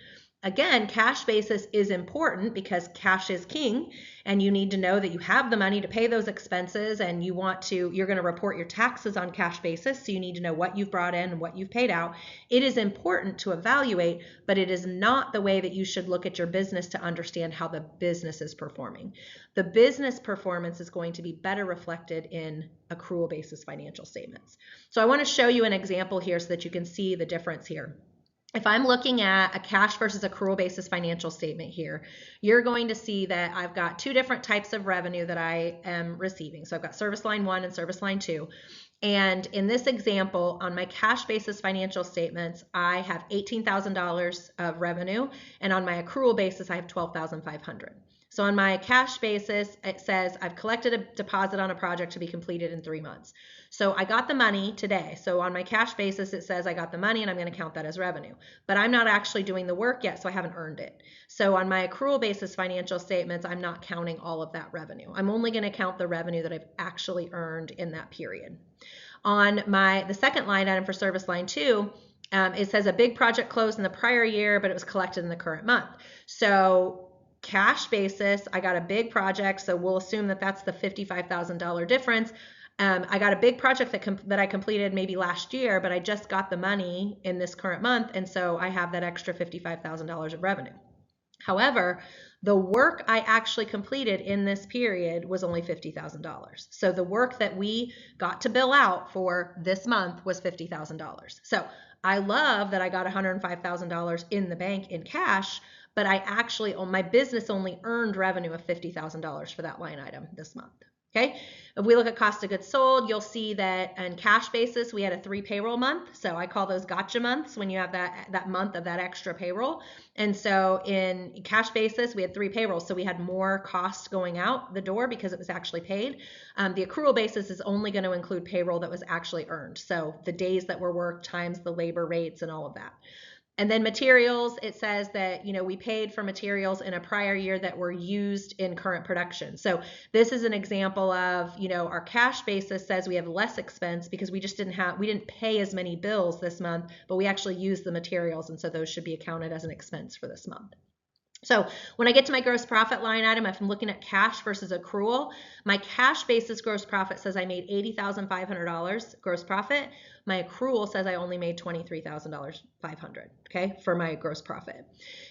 Again, cash basis is important because cash is king, and you need to know that you have the money to pay those expenses, and you're going to report your taxes on cash basis, so you need to know what you've brought in and what you've paid out. It is important to evaluate, but it is not the way that you should look at your business to understand how the business is performing. The business performance is going to be better reflected in accrual basis financial statements. So I want to show you an example here so that you can see the difference here. If I'm looking at a cash versus accrual basis financial statement here, you're going to see that I've got two different types of revenue that I am receiving. So I've got service line 1 and service line 2. And in this example, on my cash basis financial statements, I have $18,000 of revenue, and on my accrual basis, I have $12,500. So on my cash basis, it says I've collected a deposit on a project to be completed in 3 months. So I got the money today. So on my cash basis, it says I got the money and I'm going to count that as revenue. But I'm not actually doing the work yet, so I haven't earned it. So on my accrual basis financial statements, I'm not counting all of that revenue. I'm only going to count the revenue that I've actually earned in that period. On the second line item for service line 2, it says a big project closed in the prior year, but it was collected in the current month. So cash basis, I got a big project, so we'll assume that that's the $55,000 difference. I got a big project that I completed maybe last year, but I just got the money in this current month, and so I have that extra $55,000 of revenue. However, the work I actually completed in this period was only $50,000. So the work that we got to bill out for this month was $50,000. So I love that I got $105,000 in the bank in cash, but my business only earned revenue of $50,000 for that line item this month. Okay, if we look at cost of goods sold, you'll see that on cash basis, we had a 3 payroll month. So I call those gotcha months when you have that month of that extra payroll. And so in cash basis, we had 3 payrolls. So we had more cost going out the door because it was actually paid. The accrual basis is only going to include payroll that was actually earned. So the days that were worked times the labor rates and all of that. And then materials, it says that, we paid for materials in a prior year that were used in current production. So this is an example of, our cash basis says we have less expense because we didn't pay as many bills this month, but we actually used the materials. And so those should be accounted as an expense for this month. So when I get to my gross profit line item, if I'm looking at cash versus accrual, my cash basis gross profit says I made $80,500 gross profit. My accrual says I only made $23,500, okay, for my gross profit.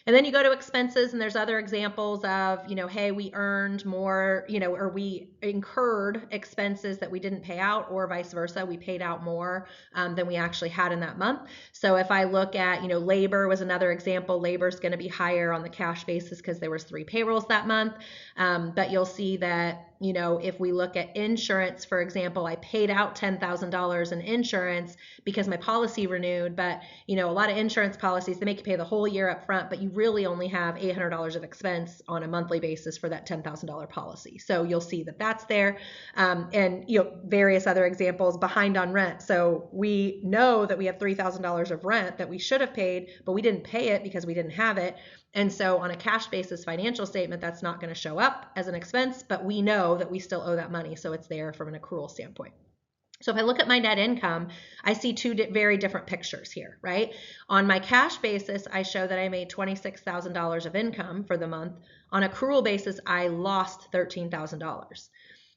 And then you go to expenses, and there's other examples of, hey, we earned more, or we incurred expenses that we didn't pay out, or vice versa, we paid out more than we actually had in that month. So if I look at, labor was another example. Labor is going to be higher on the cash basis because there was 3 payrolls that month. But you'll see that, if we look at insurance, for example, I paid out $10,000 in insurance because my policy renewed, but a lot of insurance policies, they make you pay the whole year up front, but you really only have $800 of expense on a monthly basis for that $10,000 policy. So you'll see that that's there. And various other examples, behind on rent. So we know that we have $3,000 of rent that we should have paid, but we didn't pay it because we didn't have it. And so on a cash basis financial statement, that's not going to show up as an expense, but we know that we still owe that money. So it's there from an accrual standpoint. So if I look at my net income, I see 2 very different pictures here, right? On my cash basis, I show that I made $26,000 of income for the month. On accrual basis, I lost $13,000.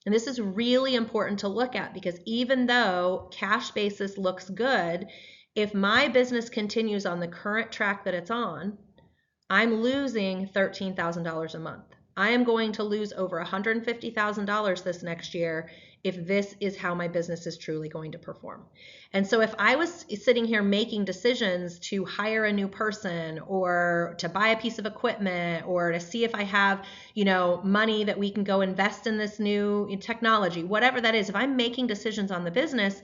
And this is really important to look at, because even though cash basis looks good, if my business continues on the current track that it's on, I'm losing $13,000 a month. I am going to lose over $150,000 this next year if this is how my business is truly going to perform. And so if I was sitting here making decisions to hire a new person, or to buy a piece of equipment, or to see if I have, money that we can go invest in this new technology, whatever that is, if I'm making decisions on the business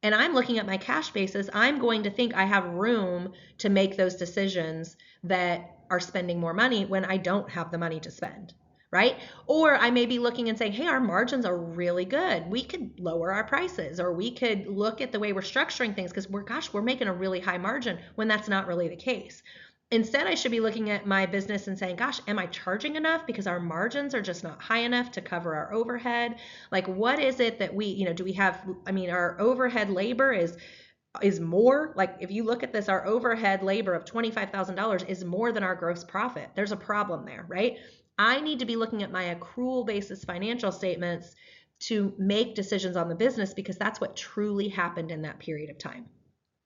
and I'm looking at my cash basis, I'm going to think I have room to make those decisions that are spending more money when I don't have the money to spend, right? Or I may be looking and saying, hey, our margins are really good. We could lower our prices, or we could look at the way we're structuring things, because we're making a really high margin, when that's not really the case. Instead, I should be looking at my business and saying, gosh, am I charging enough? Because our margins are just not high enough to cover our overhead. Like, what is it that do we have, our overhead labor is more, like, if you look at this, our overhead labor of $25,000 is more than our gross profit. There's a problem there, right? I need to be looking at my accrual basis financial statements to make decisions on the business, because that's what truly happened in that period of time.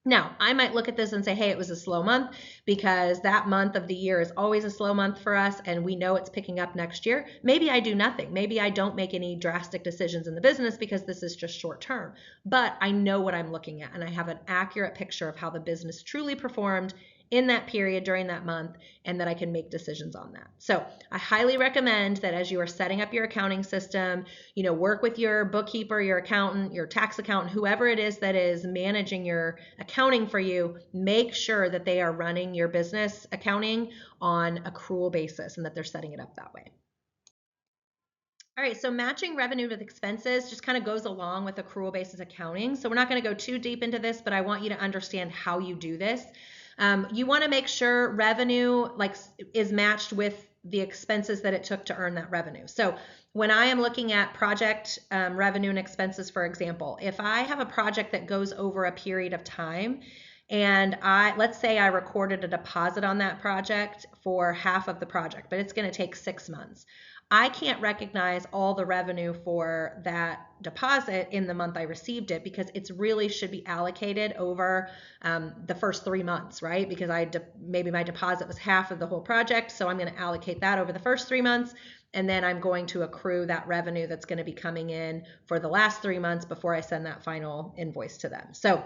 Now, I might look at this and say, hey, it was a slow month, because that month of the year is always a slow month for us, and we know it's picking up next year. Maybe I do nothing. Maybe I don't make any drastic decisions in the business, because this is just short term. But I know what I'm looking at, and I have an accurate picture of how the business truly performed in that period during that month, and that I can make decisions on that. So I highly recommend that as you are setting up your accounting system, work with your bookkeeper, your accountant, your tax accountant, whoever it is that is managing your accounting for you. Make sure that they are running your business accounting on accrual basis, and that they're setting it up that way. All right, so matching revenue with expenses just kind of goes along with accrual basis accounting. So we're not going to go too deep into this, but I want you to understand how you do this. You want to make sure revenue is matched with the expenses that it took to earn that revenue. So when I am looking at project revenue and expenses, for example, if I have a project that goes over a period of time, and let's say I recorded a deposit on that project for half of the project, but it's going to take 6 months. I can't recognize all the revenue for that deposit in the month I received it, because it's really should be allocated over the first 3 months, right? Because maybe my deposit was half of the whole project, so I'm going to allocate that over the first 3 months, and then I'm going to accrue that revenue that's going to be coming in for the last 3 months before I send that final invoice to them. So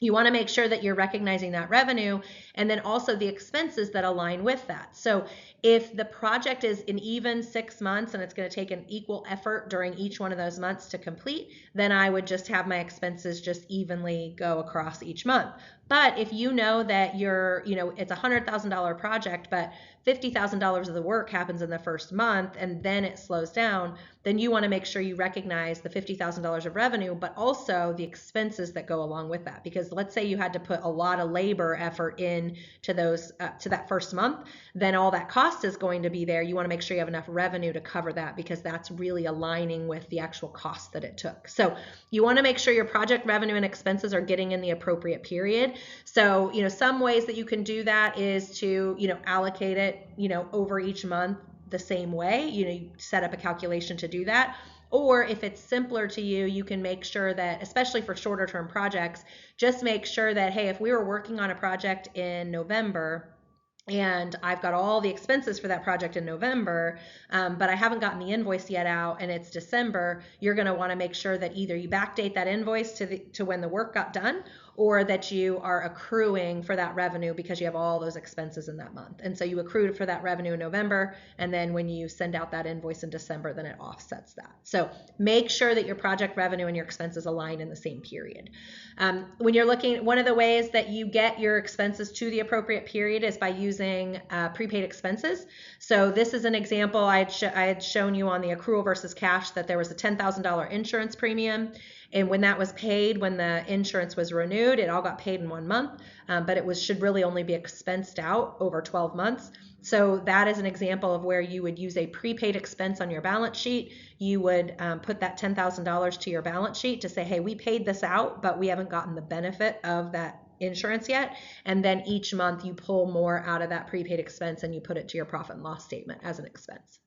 you want to make sure that you're recognizing that revenue, and then also the expenses that align with that. So if the project is an even 6 months and it's going to take an equal effort during each one of those months to complete, then I would just have my expenses just evenly go across each month. But if you know that it's a $100,000 project, but $50,000 of the work happens in the first month and then it slows down, then you want to make sure you recognize the $50,000 of revenue, but also the expenses that go along with that. Because let's say you had to put a lot of labor effort in to that first month, then all that cost is going to be there. You want to make sure you have enough revenue to cover that, because that's really aligning with the actual cost that it took. So you want to make sure your project revenue and expenses are getting in the appropriate period. So, some ways that you can do that is to, allocate it, over each month the same way. You set up a calculation to do that. Or if it's simpler to you, you can make sure that, especially for shorter term projects, just make sure that, hey, if we were working on a project in November, and I've got all the expenses for that project in November, but I haven't gotten the invoice yet out, and it's December, you're going to want to make sure that either you backdate that invoice to when the work got done, or that you are accruing for that revenue because you have all those expenses in that month. And so you accrued for that revenue in November, and then when you send out that invoice in December, then it offsets that. So make sure that your project revenue and your expenses align in the same period. When you're looking, one of the ways that you get your expenses to the appropriate period is by using prepaid expenses. So this is an example. I had shown you on the accrual versus cash that there was a $10,000 insurance premium. And when that was paid, when the insurance was renewed, it all got paid in 1 month, but it should really only be expensed out over 12 months. So that is an example of where you would use a prepaid expense on your balance sheet. You would put that $10,000 to your balance sheet to say, hey, we paid this out, but we haven't gotten the benefit of that insurance yet. And then each month you pull more out of that prepaid expense and you put it to your profit and loss statement as an expense.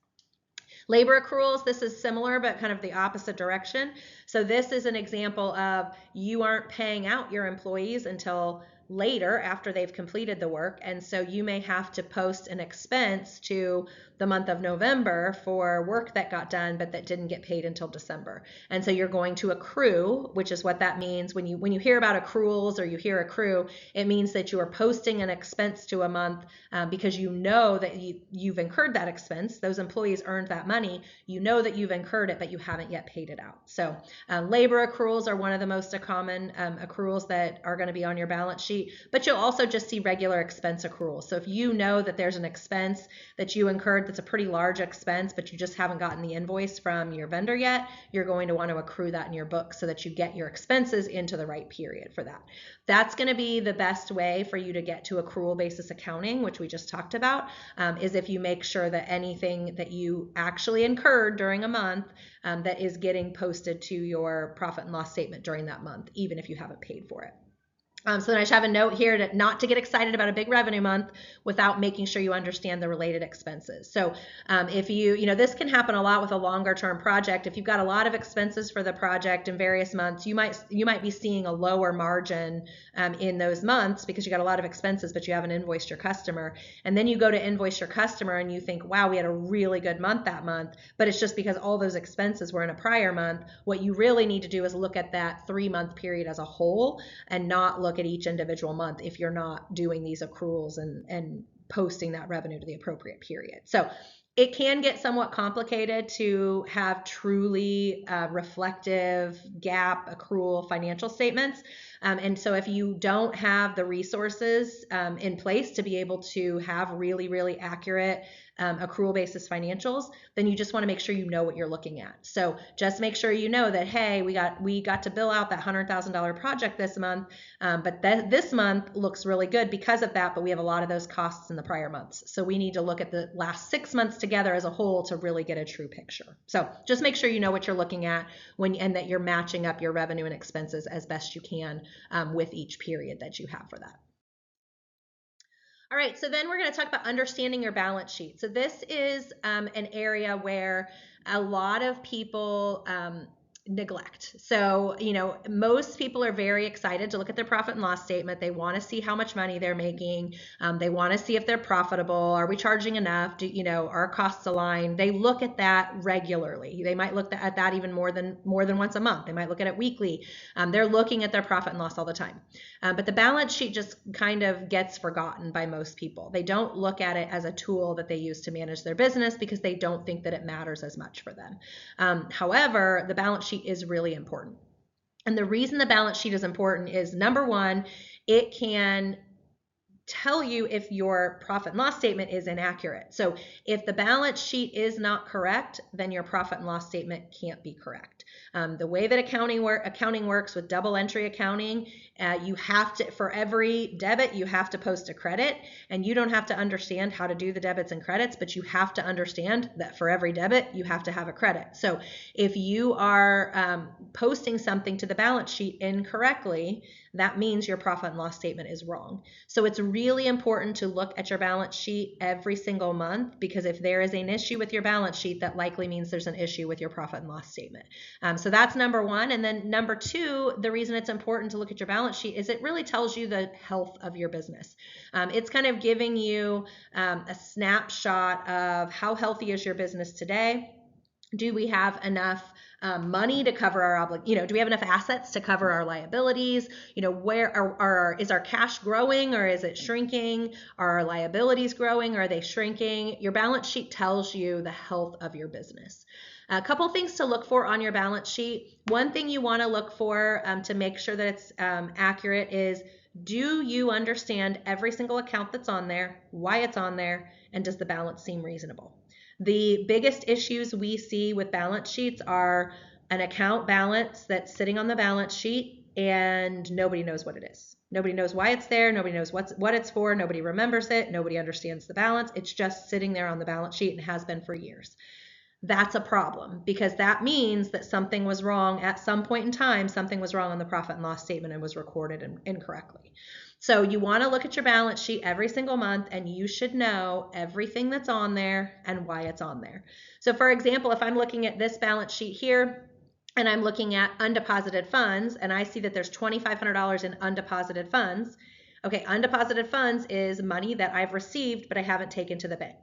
Labor accruals, this is similar, but kind of the opposite direction. So this is an example of you aren't paying out your employees until later after they've completed the work. And so you may have to post an expense to the month of November for work that got done, but that didn't get paid until December. And so you're going to accrue, which is what that means. When you hear about accruals or you hear accrue, it means that you are posting an expense to a month because you know that you've incurred that expense. Those employees earned that money. You know that you've incurred it, but you haven't yet paid it out. So labor accruals are one of the most common accruals that are going to be on your balance sheet, but you'll also just see regular expense accruals. So if you know that there's an expense that you incurred that's a pretty large expense, but you just haven't gotten the invoice from your vendor yet, you're going to want to accrue that in your book so that you get your expenses into the right period for that. That's going to be the best way for you to get to accrual basis accounting, which we just talked about, is if you make sure that anything that you actually incurred during a month that is getting posted to your profit and loss statement during that month, even if you haven't paid for it. So then I just have a note here to not to get excited about a big revenue month without making sure you understand the related expenses. So if this can happen a lot with a longer term project. If you've got a lot of expenses for the project in various months, you might be seeing a lower margin in those months because you got a lot of expenses, but you haven't invoiced your customer. And then you go to invoice your customer and you think, wow, we had a really good month that month, but it's just because all those expenses were in a prior month. What you really need to do is look at that 3-month period as a whole and not look at each individual month if you're not doing these accruals and posting that revenue to the appropriate period. So it can get somewhat complicated to have truly reflective GAAP accrual financial statements. And so if you don't have the resources in place to be able to have really, really accurate accrual basis financials, then you just want to make sure you know what you're looking at. So just make sure you know that, hey, we got to bill out that $100,000 project this month, but this month looks really good because of that, but we have a lot of those costs in the prior months. So we need to look at the last 6 months together as a whole to really get a true picture. So just make sure you know what you're looking at and that you're matching up your revenue and expenses as best you can with each period that you have for that. All right, so then we're going to talk about understanding your balance sheet. So this is an area where a lot of people neglect. So, most people are very excited to look at their profit and loss statement. They want to see how much money they're making. They want to see if they're profitable. Are we charging enough? Are our costs aligned? They look at that regularly. They might look at that even more than once a month. They might look at it weekly. They're looking at their profit and loss all the time. But the balance sheet just kind of gets forgotten by most people. They don't look at it as a tool that they use to manage their business because they don't think that it matters as much for them. However, the balance sheet is really important. And the reason the balance sheet is important is, number one, it can tell you if your profit and loss statement is inaccurate. So if the balance sheet is not correct, then your profit and loss statement can't be correct. The way that accounting works with double entry accounting, you have to, for every debit, you have to post a credit, and you don't have to understand how to do the debits and credits, but you have to understand that for every debit, you have to have a credit. So if you are posting something to the balance sheet incorrectly, that means your profit and loss statement is wrong. So it's really important to look at your balance sheet every single month, because if there is an issue with your balance sheet, that likely means there's an issue with your profit and loss statement. So that's number one. And then number two, the reason it's important to look at your balance sheet is it really tells you the health of your business. It's kind of giving you a snapshot of how healthy is your business today. Do we have enough money to cover our obligations? Do we have enough assets to cover our liabilities? Where is our cash growing or is it shrinking? Are our liabilities growing or are they shrinking? Your balance sheet tells you the health of your business. A couple things to look for on your balance sheet. One thing you want to look for to make sure that it's accurate is, do you understand every single account that's on there, why it's on there, and does the balance seem reasonable? The biggest issues we see with balance sheets are an account balance that's sitting on the balance sheet and nobody knows what it is. Nobody knows why it's there. Nobody knows what it's for. Nobody remembers it. Nobody understands the balance. It's just sitting there on the balance sheet and has been for years. that's a problem, because that means that something was wrong at some point in time. Something was wrong on the profit and loss statement and was recorded incorrectly. So you want to look at your balance sheet every single month, and you should know everything that's on there and why it's on there. So for example, if I'm looking at this balance sheet here and I'm looking at undeposited funds and I see that there's $2,500 in undeposited funds. Okay, undeposited funds is money that I've received but I haven't taken to the bank.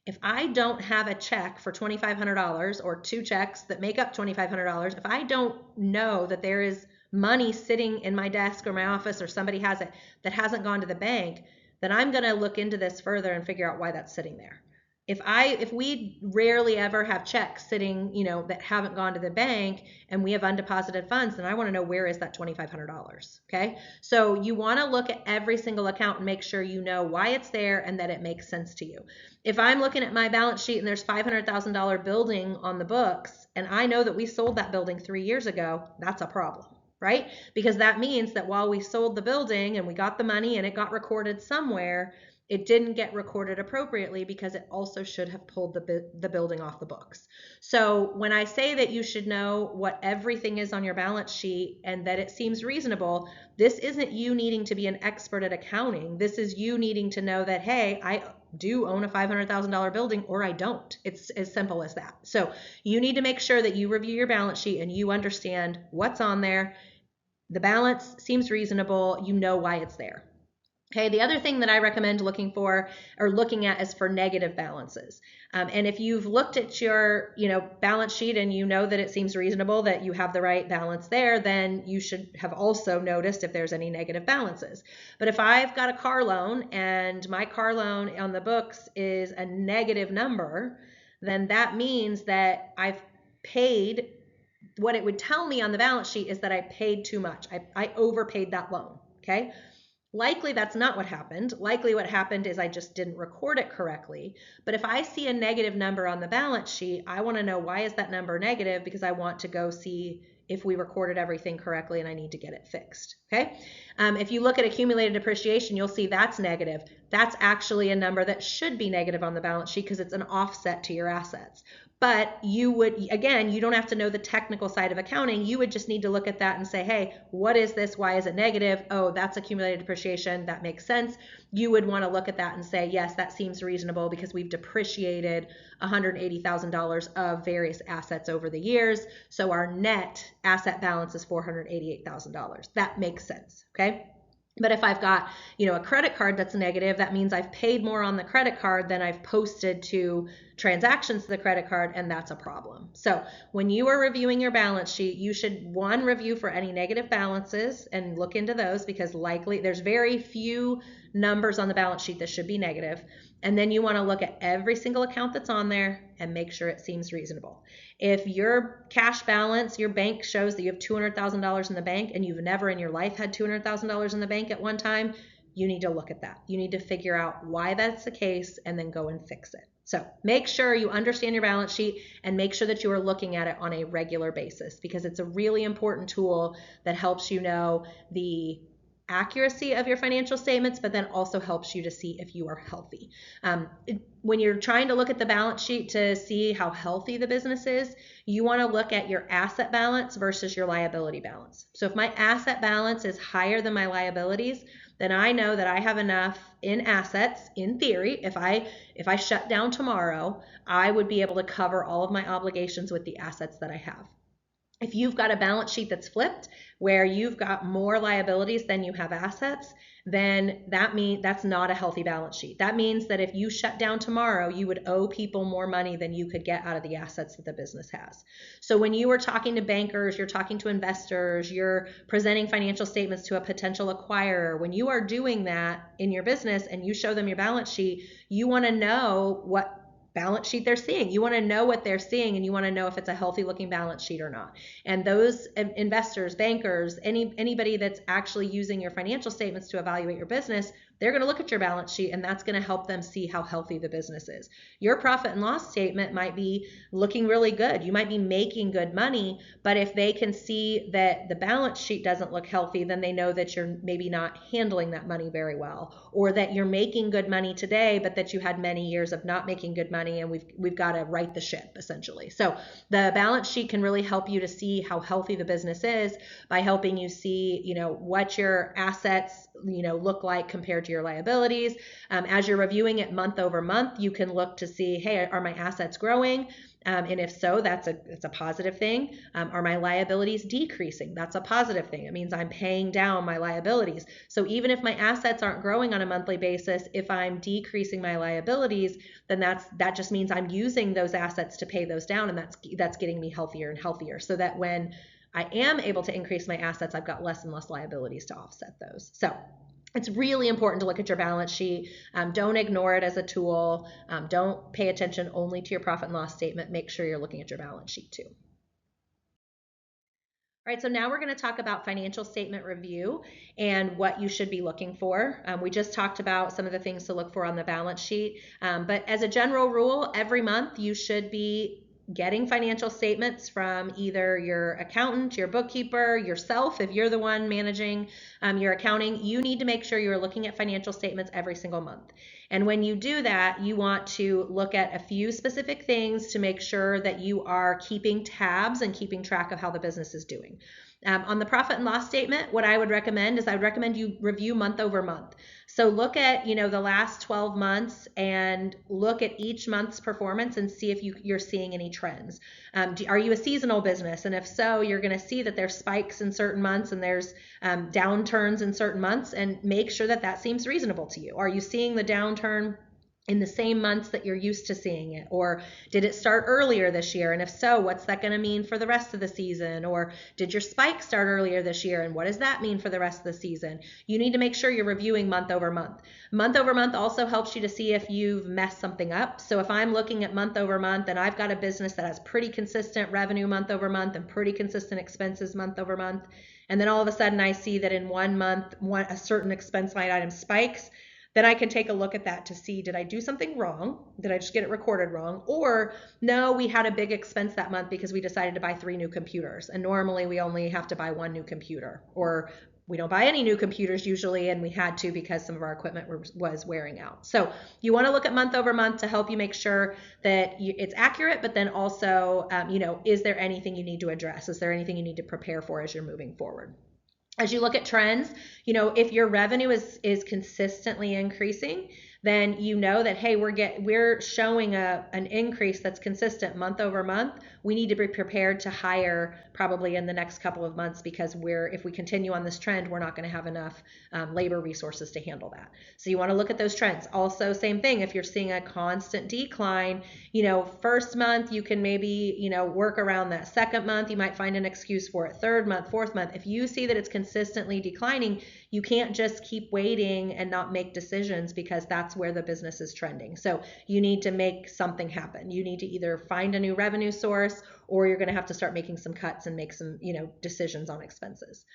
If I don't have a check for $2,500 or two checks that make up $2,500, if I don't know that there is money sitting in my desk or my office or somebody has it that hasn't gone to the bank, then I'm going to look into this further and figure out why that's sitting there. If we rarely ever have checks sitting, that haven't gone to the bank and we have undeposited funds, then I want to know, where is that $2,500? Okay. So you want to look at every single account and make sure you know why it's there and that it makes sense to you. If I'm looking at my balance sheet and there's $500,000 building on the books and I know that we sold that building 3 years ago, that's a problem, right? Because that means that while we sold the building and we got the money and it got recorded somewhere, it didn't get recorded appropriately because it also should have pulled the building off the books. So when I say that you should know what everything is on your balance sheet and that it seems reasonable, this isn't you needing to be an expert at accounting. This is you needing to know that, hey, I do own a $500,000 building or I don't. It's as simple as that. So you need to make sure that you review your balance sheet and you understand what's on there. The balance seems reasonable. You know why it's there. Okay, the other thing that I recommend looking for or looking at is for negative balances. And if you've looked at your, balance sheet and you know that it seems reasonable that you have the right balance there, then you should have also noticed if there's any negative balances. But if I've got a car loan and my car loan on the books is a negative number, then that means that I've paid. What it would tell me on the balance sheet is that I paid too much. I overpaid that loan. Okay. Likely that's not what happened. Likely what happened is I just didn't record it correctly. But if I see a negative number on the balance sheet, I want to know, why is that number negative? Because I want to go see if we recorded everything correctly and I need to get it fixed. Okay. If you look at accumulated depreciation, you'll see that's negative. That's actually a number that should be negative on the balance sheet because it's an offset to your assets. But you don't have to know the technical side of accounting. You would just need to look at that and say, hey, what is this? Why is it negative? Oh, that's accumulated depreciation. That makes sense. You would want to look at that and say, yes, that seems reasonable because we've depreciated $180,000 of various assets over the years. So our net asset balance is $488,000. That makes sense. Okay. But if I've got, a credit card that's negative, that means I've paid more on the credit card than I've posted to transactions to the credit card, and that's a problem. So when you are reviewing your balance sheet, you should, one, review for any negative balances and look into those, because likely there's very few numbers on the balance sheet that should be negative. And then you want to look at every single account that's on there and make sure it seems reasonable. If your cash balance, your bank shows that you have $200,000 in the bank and you've never in your life had $200,000 in the bank at one time, you need to look at that. You need to figure out why that's the case and then go and fix it. So make sure you understand your balance sheet and make sure that you are looking at it on a regular basis, because it's a really important tool that helps you know the accuracy of your financial statements, but then also helps you to see if you are healthy. When you're trying to look at the balance sheet to see how healthy the business is, you want to look at your asset balance versus your liability balance. So if my asset balance is higher than my liabilities, then I know that I have enough in assets. In theory, if I shut down tomorrow, I would be able to cover all of my obligations with the assets that I have. If you've got a balance sheet that's flipped, where you've got more liabilities than you have assets, then that's not a healthy balance sheet. That means that if you shut down tomorrow, you would owe people more money than you could get out of the assets that the business has. So when you are talking to bankers, you're talking to investors, you're presenting financial statements to a potential acquirer, when you are doing that in your business and you show them your balance sheet, you want to know what balance sheet they're seeing. You want to know what they're seeing, and you want to know if it's a healthy looking balance sheet or not. And those investors, bankers, anybody that's actually using your financial statements to evaluate your business, they're going to look at your balance sheet, and that's going to help them see how healthy the business is. Your profit and loss statement might be looking really good. You might be making good money, but if they can see that the balance sheet doesn't look healthy, then they know that you're maybe not handling that money very well, or that you're making good money today, but that you had many years of not making good money, and we've got to right the ship, essentially. So the balance sheet can really help you to see how healthy the business is by helping you see, what your assets, look like compared to your liabilities. As you're reviewing it month over month, you can look to see, hey, are my assets growing? And if so, that's a positive thing. Are my liabilities decreasing? That's a positive thing. It means I'm paying down my liabilities. So even if my assets aren't growing on a monthly basis, if I'm decreasing my liabilities, then that just means I'm using those assets to pay those down, and that's getting me healthier and healthier, so that when I am able to increase my assets, I've got less and less liabilities to offset those. So it's really important to look at your balance sheet. Don't ignore it as a tool. Don't pay attention only to your profit and loss statement. Make sure you're looking at your balance sheet too. All right, so now we're going to talk about financial statement review and what you should be looking for. We just talked about some of the things to look for on the balance sheet, but as a general rule, every month you should be getting financial statements from either your accountant, your bookkeeper, yourself. If you're the one managing your accounting, you need to make sure you're looking at financial statements every single month. And when you do that, you want to look at a few specific things to make sure that you are keeping tabs and keeping track of how the business is doing. On the profit and loss statement, what I would recommend is you review month over month. So look at, the last 12 months and look at each month's performance and see if you're seeing any trends. Are you a seasonal business? And if so, you're going to see that there's spikes in certain months and there's downturns in certain months, and make sure that seems reasonable to you. Are you seeing the downturn in the same months that you're used to seeing it? Or did it start earlier this year? And if so, what's that going to mean for the rest of the season? Or did your spike start earlier this year? And what does that mean for the rest of the season? You need to make sure you're reviewing month over month. Month over month also helps you to see if you've messed something up. So if I'm looking at month over month and I've got a business that has pretty consistent revenue month over month and pretty consistent expenses month over month, and then all of a sudden I see that in 1 month, a certain expense line item spikes, then I can take a look at that to see, did I do something wrong? Did I just get it recorded wrong? Or no, we had a big expense that month because we decided to buy 3 new computers. And normally we only have to buy 1 new computer. Or we don't buy any new computers usually, and we had to because some of our equipment was wearing out. So you want to look at month over month to help you make sure that it's accurate, but then also, is there anything you need to address? Is there anything you need to prepare for as you're moving forward? As you look at trends, if your revenue is consistently increasing, then you know that, hey, we're showing an increase that's consistent month over month. We need to be prepared to hire probably in the next couple of months, because if we continue on this trend, we're not going to have enough labor resources to handle that. So you want to look at those trends. Also, same thing, if you're seeing a constant decline, first month you can maybe work around that. Second month you might find an excuse for it. Third month, fourth month, if you see that it's consistently declining, you can't just keep waiting and not make decisions, because that's where the business is trending. So you need to make something happen. You need to either find a new revenue source, or you're going to have to start making some cuts and make some decisions on expenses.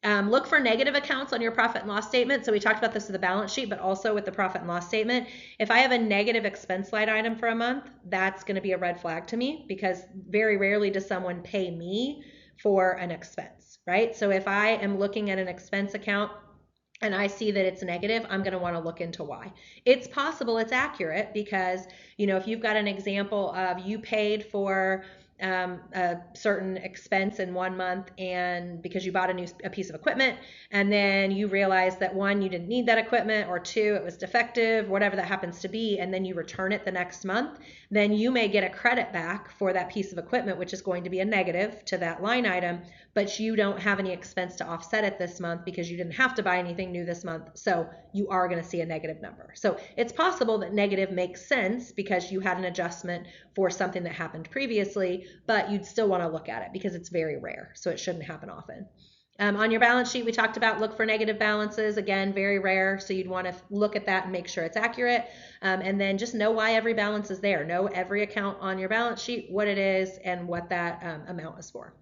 Look for negative accounts on your profit and loss statement. So we talked about this with the balance sheet, but also with the profit and loss statement. If I have a negative expense line item for a month, that's going to be a red flag to me, because very rarely does someone pay me for an expense, right? So if I am looking at an expense account and I see that it's negative, I'm going to want to look into why. It's possible it's accurate, because, if you've got an example of you paid for a certain expense in 1 month, and because you bought a piece of equipment, and then you realize that 1, you didn't need that equipment, or 2, it was defective, whatever that happens to be, and then you return it the next month, then you may get a credit back for that piece of equipment, which is going to be a negative to that line item, but you don't have any expense to offset it this month because you didn't have to buy anything new this month. So you are going to see a negative number. So it's possible that negative makes sense because you had an adjustment for something that happened previously, but you'd still want to look at it because it's very rare. So it shouldn't happen often. On your balance sheet, we talked about look for negative balances. Again, very rare. So you'd want to look at that and make sure it's accurate. And then just know why every balance is there. Know every account on your balance sheet, what it is, and what that amount is for.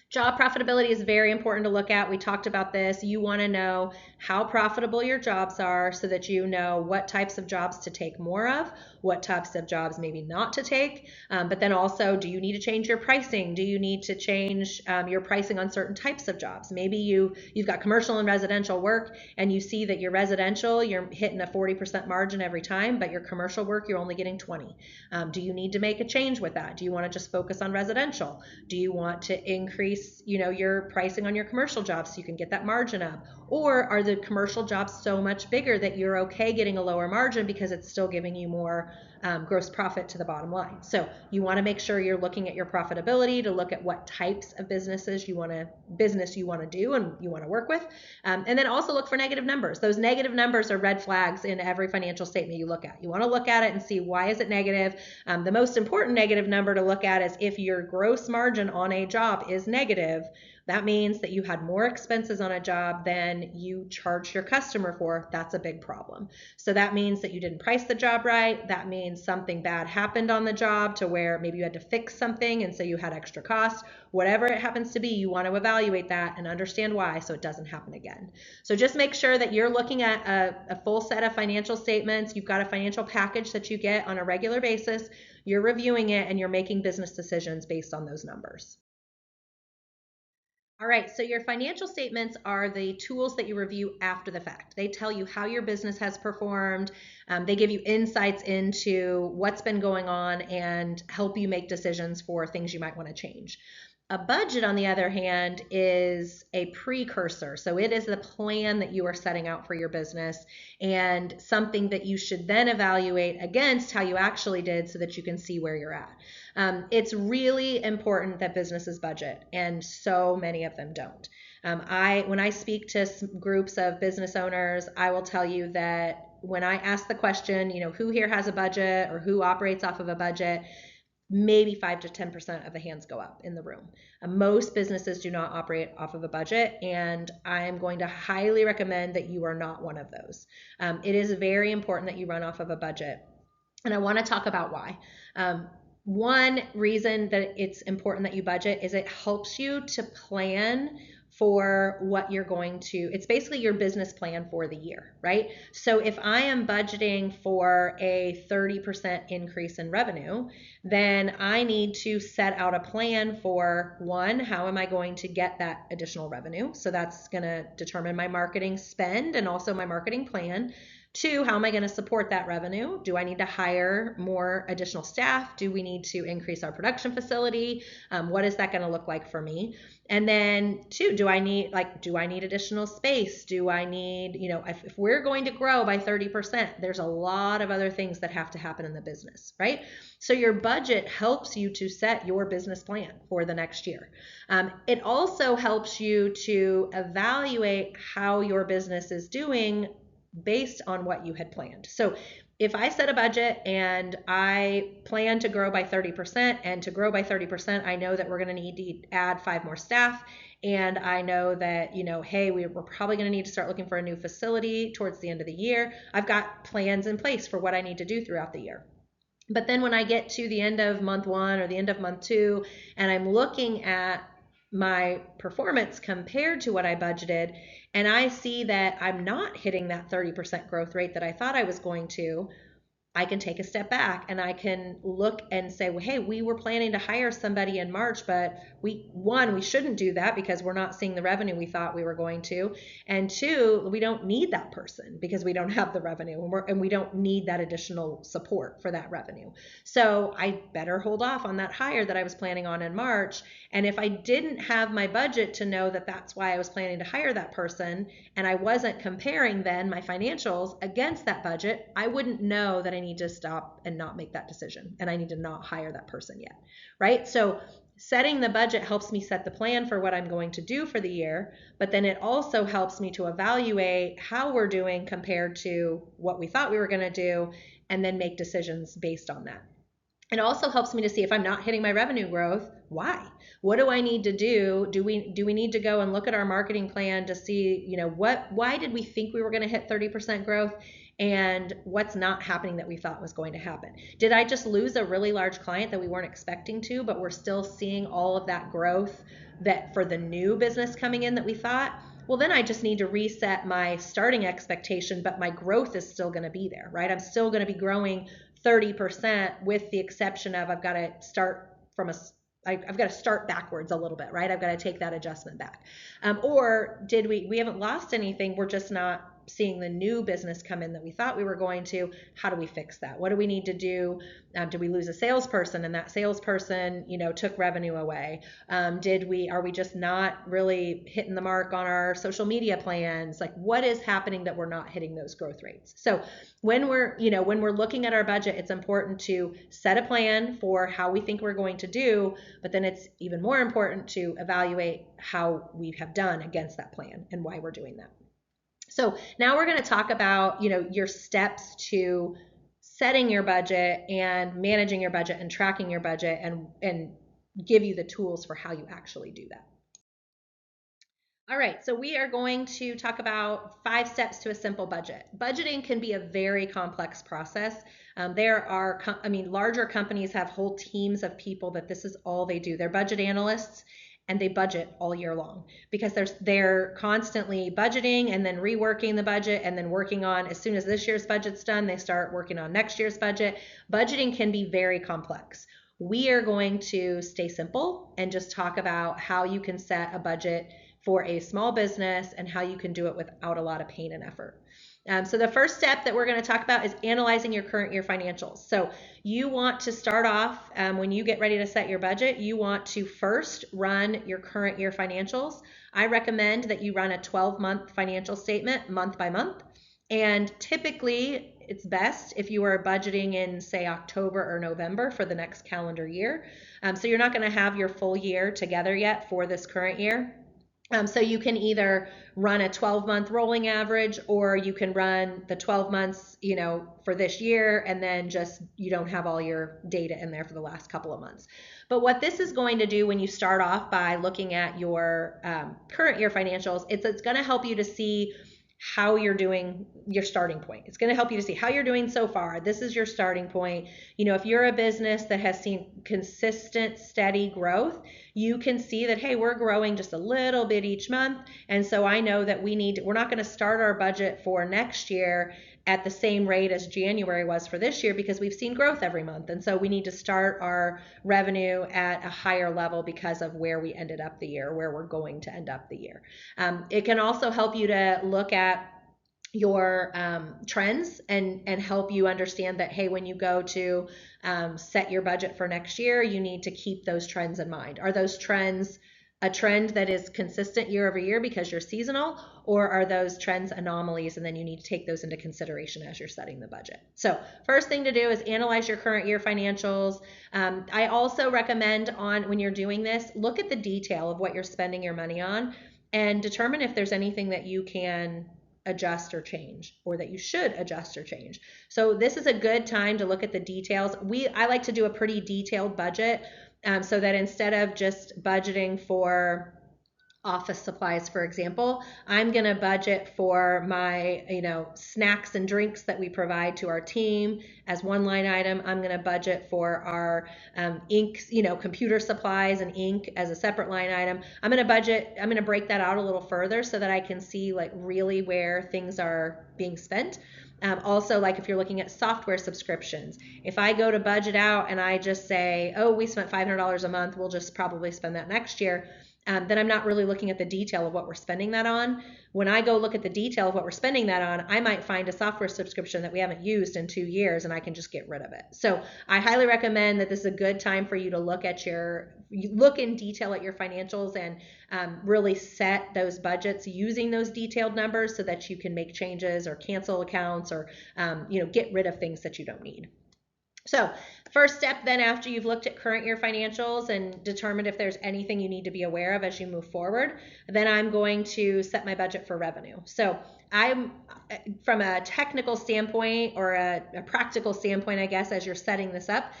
Job profitability is very important to look at. We talked about this. You want to know how profitable your jobs are so that you know what types of jobs to take more of, what types of jobs maybe not to take. But then also, do you need to change your pricing? Do you need to change your pricing on certain types of jobs? Maybe you've got commercial and residential work, and you see that your residential, you're hitting a 40% margin every time, but your commercial work, you're only getting 20. Do you need to make a change with that? Do you want to just focus on residential? Do you want to increase your pricing on your commercial jobs so you can get that margin up? Or are the commercial jobs so much bigger that you're okay getting a lower margin because it's still giving you more gross profit to the bottom line? So you want to make sure you're looking at your profitability to look at what types of business you want to do and you want to work with. And then also look for negative numbers. Those negative numbers are red flags in every financial statement you look at. You want to look at it and see, why is it negative? The most important negative number to look at is if your gross margin on a job is negative. That means that you had more expenses on a job than you charged your customer for. That's a big problem. So that means that you didn't price the job right. That means something bad happened on the job to where maybe you had to fix something and so you had extra cost. Whatever it happens to be, you want to evaluate that and understand why so it doesn't happen again. So just make sure that you're looking at a full set of financial statements. You've got a financial package that you get on a regular basis. You're reviewing it and you're making business decisions based on those numbers. All right, so your financial statements are the tools that you review after the fact. They tell you how your business has performed. They give you insights into what's been going on and help you make decisions for things you might want to change. A budget, on the other hand, is a precursor. So it is the plan that you are setting out for your business and something that you should then evaluate against how you actually did so that you can see where you're at. It's really important that businesses budget, and so many of them don't. When I speak to groups of business owners, I will tell you that when I ask the question, who here has a budget or who operates off of a budget, maybe 5 to 10% of the hands go up in the room. Most businesses do not operate off of a budget, and I'm going to highly recommend that you are not one of those. It is very important that you run off of a budget, and I want to talk about why. One reason that it's important that you budget is it helps you to plan for what you're going to, it's basically your business plan for the year, right? So if I am budgeting for a 30% increase in revenue, then I need to set out a plan for, one, how am I going to get that additional revenue? So that's going to determine my marketing spend and also my marketing plan. Two, how am I going to support that revenue? Do I need to hire more additional staff? Do we need to increase our production facility? What is that going to look like for me? And then two, do I need additional space? Do I need, if we're going to grow by 30%, there's a lot of other things that have to happen in the business, right? So your budget helps you to set your business plan for the next year. It also helps you to evaluate how your business is doing based on what you had planned. So if I set a budget and I plan to grow by 30%, and to grow by 30%, I know that we're going to need to add 5 more staff. And I know that, hey, we're probably going to need to start looking for a new facility towards the end of the year. I've got plans in place for what I need to do throughout the year. But then when I get to the end of month 1 or the end of month 2, and I'm looking at my performance compared to what I budgeted, and I see that I'm not hitting that 30% growth rate that I thought I was going to, I can take a step back and I can look and say, well, hey, we were planning to hire somebody in March, but we shouldn't do that because we're not seeing the revenue we thought we were going to. And two, we don't need that person because we don't have the revenue and we don't need that additional support for that revenue. So I better hold off on that hire that I was planning on in March. And if I didn't have my budget to know that that's why I was planning to hire that person, and I wasn't comparing then my financials against that budget, I wouldn't know that I need to stop and not make that decision, and I need to not hire that person yet, right? So setting the budget helps me set the plan for what I'm going to do for the year, but then it also helps me to evaluate how we're doing compared to what we thought we were going to do, and then make decisions based on that. It also helps me to see if I'm not hitting my revenue growth, why? What do I need to do? Do we need to go and look at our marketing plan to see, why did we think we were going to hit 30% growth? and what's not happening that we thought was going to happen. Did I just lose a really large client that we weren't expecting to, but we're still seeing all of that growth that for the new business coming in that we thought? Well, then I just need to reset my starting expectation, but my growth is still going to be there, right? I'm still going to be growing 30% with the exception of I've got to start from I've got to start backwards a little bit, right? I've got to take that adjustment back. Or did we haven't lost anything, we're just not seeing the new business come in that we thought we were going to. How do we fix that? What do we need to do? Did we lose a salesperson and that salesperson, took revenue away? Are we just not really hitting the mark on our social media plans? Like what is happening that we're not hitting those growth rates? So when we're looking at our budget, it's important to set a plan for how we think we're going to do, but then it's even more important to evaluate how we have done against that plan and why we're doing that. So now we're going to talk about, your steps to setting your budget and managing your budget and tracking your budget and give you the tools for how you actually do that. All right, so we are going to talk about 5 steps to a simple budget. Budgeting can be a very complex process. Larger companies have whole teams of people that this is all they do. They're budget analysts and they budget all year long because they're constantly budgeting and then reworking the budget and then working on, as soon as this year's budget's done, they start working on next year's budget. Budgeting can be very complex. We are going to stay simple and just talk about how you can set a budget for a small business and how you can do it without a lot of pain and effort. So the first step that we're going to talk about is analyzing your current year financials. So you want to start off when you get ready to set your budget, you want to first run your current year financials. I recommend that you run a 12-month financial statement month by month. And typically it's best if you are budgeting in, say, October or November for the next calendar year. So you're not going to have your full year together yet for this current year. So you can either run a 12-month rolling average, or you can run the 12 months, for this year, and then just you don't have all your data in there for the last couple of months. But what this is going to do when you start off by looking at your current year financials, it's going to help you to see how you're doing, your starting point. It's going to help you to see how you're doing so far. This is your starting point. If you're a business that has seen consistent, steady growth, you can see that, hey, we're growing just a little bit each month. And so I know that we're not going to start our budget for next year at the same rate as January was for this year because we've seen growth every month. And so we need to start our revenue at a higher level because of where we ended up the year, where we're going to end up the year. It can also help you to look at your trends and help you understand that, hey, when you go to set your budget for next year, you need to keep those trends in mind. Are those trends a trend that is consistent year over year because you're seasonal, or are those trends anomalies, and then you need to take those into consideration as you're setting the budget? So first thing to do is analyze your current year financials. I also recommend when you're doing this, look at the detail of what you're spending your money on and determine if there's anything that you can adjust or change, or that you should adjust or change. So this is a good time to look at the details. I like to do a pretty detailed budget so that instead of just budgeting for office supplies, for example, I'm going to budget for my, snacks and drinks that we provide to our team as one line item. I'm going to budget for our ink, computer supplies and ink as a separate line item. I'm going to break that out a little further so that I can see like really where things are being spent. Also, like if you're looking at software subscriptions, if I go to budget out and I just say, oh, we spent $500 a month, we'll just probably spend that next year, then I'm not really looking at the detail of what we're spending that on. When I go look at the detail of what we're spending that on, I might find a software subscription that we haven't used in 2 years and I can just get rid of it. So I highly recommend that this is a good time for you to look in detail at your financials and really set those budgets using those detailed numbers so that you can make changes or cancel accounts or get rid of things that you don't need. So first step then, after you've looked at current year financials and determined if there's anything you need to be aware of as you move forward, then I'm going to set my budget for revenue. So I'm from a technical standpoint or a practical standpoint, I guess, as you're setting this up,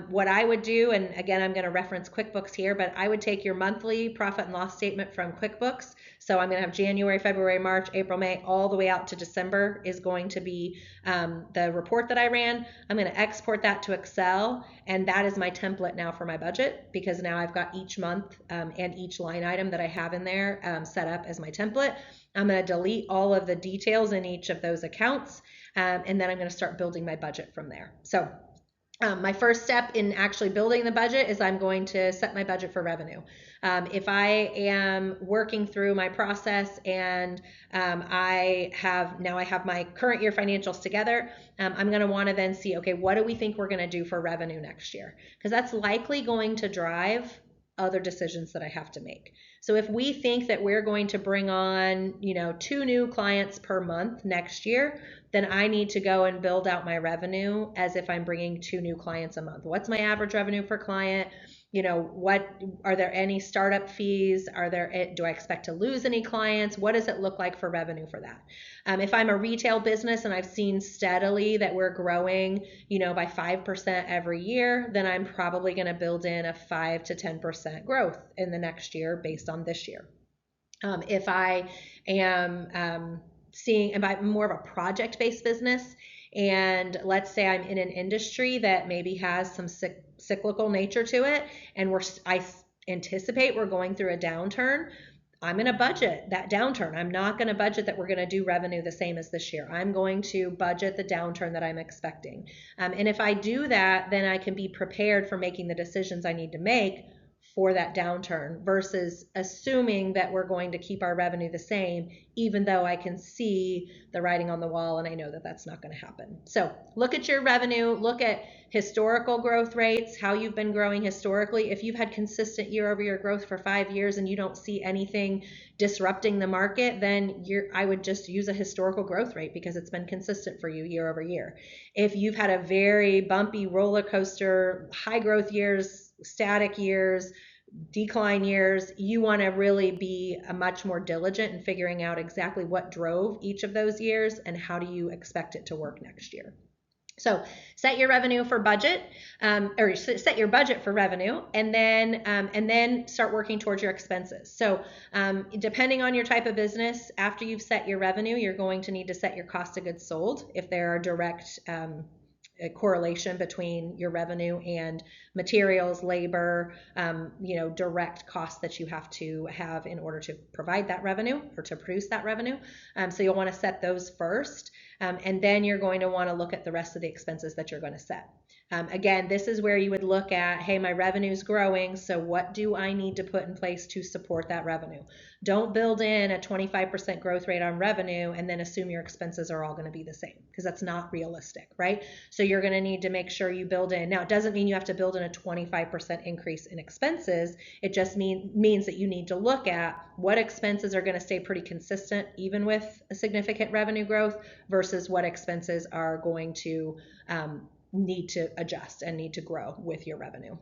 what I would do, and again, I'm going to reference QuickBooks here, but I would take your monthly profit and loss statement from QuickBooks. So I'm going to have January, February, March, April, May, all the way out to December is going to be the report that I ran. I'm going to export that to Excel, and that is my template now for my budget, because now I've got each month and each line item that I have in there set up as my template. I'm going to delete all of the details in each of those accounts, and then I'm going to start building my budget from there. So my first step in actually building the budget is I'm going to set my budget for revenue. If I am working through my process and I have my current year financials together, I'm going to want to then see, okay, what do we think we're going to do for revenue next year? Because that's likely going to drive other decisions that I have to make. So if we think that we're going to bring on, 2 new clients per month next year, then I need to go and build out my revenue as if I'm bringing 2 new clients a month. What's my average revenue per client? What are there any startup fees? Do I expect to lose any clients? What does it look like for revenue for that? If I'm a retail business and I've seen steadily that we're growing, by 5% every year, then I'm probably going to build in a 5 to 10% growth in the next year based on this year. If I am seeing, and by more of a project-based business, and let's say I'm in an industry that maybe has some cyclical nature to it, and I anticipate we're going through a downturn, I'm going to budget that downturn. I'm not going to budget that we're going to do revenue the same as this year. I'm going to budget the downturn that I'm expecting. And if I do that, then I can be prepared for making the decisions I need to make for that downturn versus assuming that we're going to keep our revenue the same, even though I can see the writing on the wall and I know that that's not going to happen. So look at your revenue, look at historical growth rates, how you've been growing historically. If you've had consistent year-over-year growth for 5 years and you don't see anything disrupting the market, then I would just use a historical growth rate because it's been consistent for you year over year. If you've had a very bumpy roller coaster, high growth years, static years, decline years, you want to really be much more diligent in figuring out exactly what drove each of those years and how do you expect it to work next year. So set your revenue for budget, or set your budget for revenue, and then start working towards your expenses. So depending on your type of business, after you've set your revenue, you're going to need to set your cost of goods sold if there are direct a correlation between your revenue and materials, labor, direct costs that you have to have in order to provide that revenue or to produce that revenue. So you'll want to set those first, and then you're going to want to look at the rest of the expenses that you're going to set. Again, this is where you would look at, hey, my revenue's growing, so what do I need to put in place to support that revenue? Don't build in a 25% growth rate on revenue and then assume your expenses are all going to be the same, because that's not realistic, right? So you're going to need to make sure you build in. Now, it doesn't mean you have to build in a 25% increase in expenses. It just means that you need to look at what expenses are going to stay pretty consistent even with a significant revenue growth versus what expenses are going to need to adjust and need to grow with your revenue.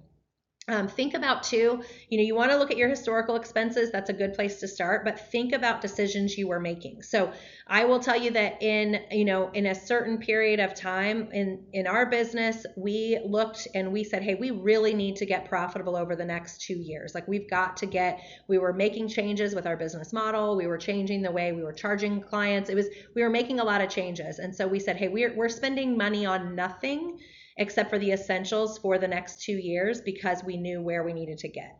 Think about too, you want to look at your historical expenses. That's a good place to start, but think about decisions you were making. So I will tell you that in a certain period of time in our business, we looked and we said, hey, we really need to get profitable over the next 2 years. Like we were making changes with our business model. We were changing the way we were charging clients. We were making a lot of changes. And so we said, hey, we're spending money on nothing except for the essentials for the next 2 years because we knew where we needed to get.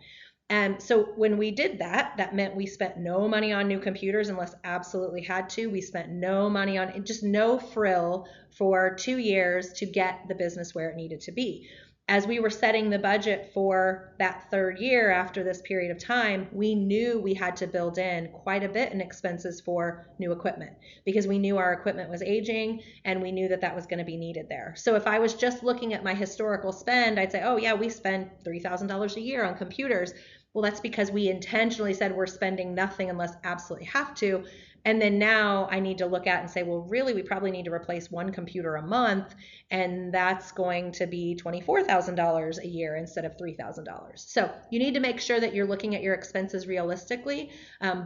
And so when we did that, that meant we spent no money on new computers unless absolutely had to. We spent no money on, just no frill for 2 years to get the business where it needed to be. As we were setting the budget for that 3rd year after this period of time, we knew we had to build in quite a bit in expenses for new equipment because we knew our equipment was aging and we knew that that was going to be needed there. So if I was just looking at my historical spend, I'd say, oh yeah, we spend $3,000 a year on computers. Well, that's because we intentionally said we're spending nothing unless absolutely have to, And then now I need to look at and say, well, really, we probably need to replace one computer a month, and that's going to be $24,000 a year instead of $3,000. So you need to make sure that you're looking at your expenses realistically,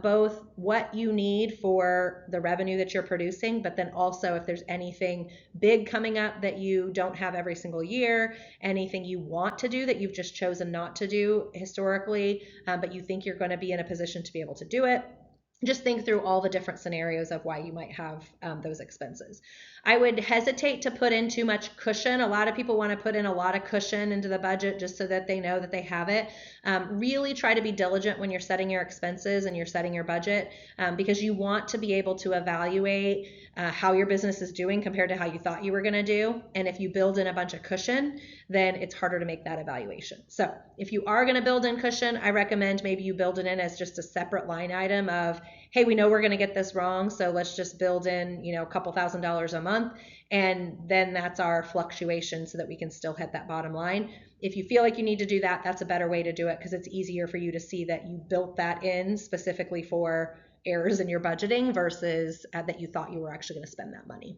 both what you need for the revenue that you're producing, but then also if there's anything big coming up that you don't have every single year, anything you want to do that you've just chosen not to do historically, but you think you're going to be in a position to be able to do it. Just think through all the different scenarios of why you might have those expenses. I would hesitate to put in too much cushion. A lot of people want to put in a lot of cushion into the budget just so that they know that they have it. Really try to be diligent when you're setting your expenses and you're setting your budget, because you want to be able to evaluate how your business is doing compared to how you thought you were going to do. And if you build in a bunch of cushion, then it's harder to make that evaluation. So if you are going to build in cushion, I recommend maybe you build it in as just a separate line item of, hey, we know we're going to get this wrong, so let's just build in, a couple $1,000s a month, and then that's our fluctuation so that we can still hit that bottom line. If you feel like you need to do that, that's a better way to do it, because it's easier for you to see that you built that in specifically for errors in your budgeting versus that you thought you were actually going to spend that money.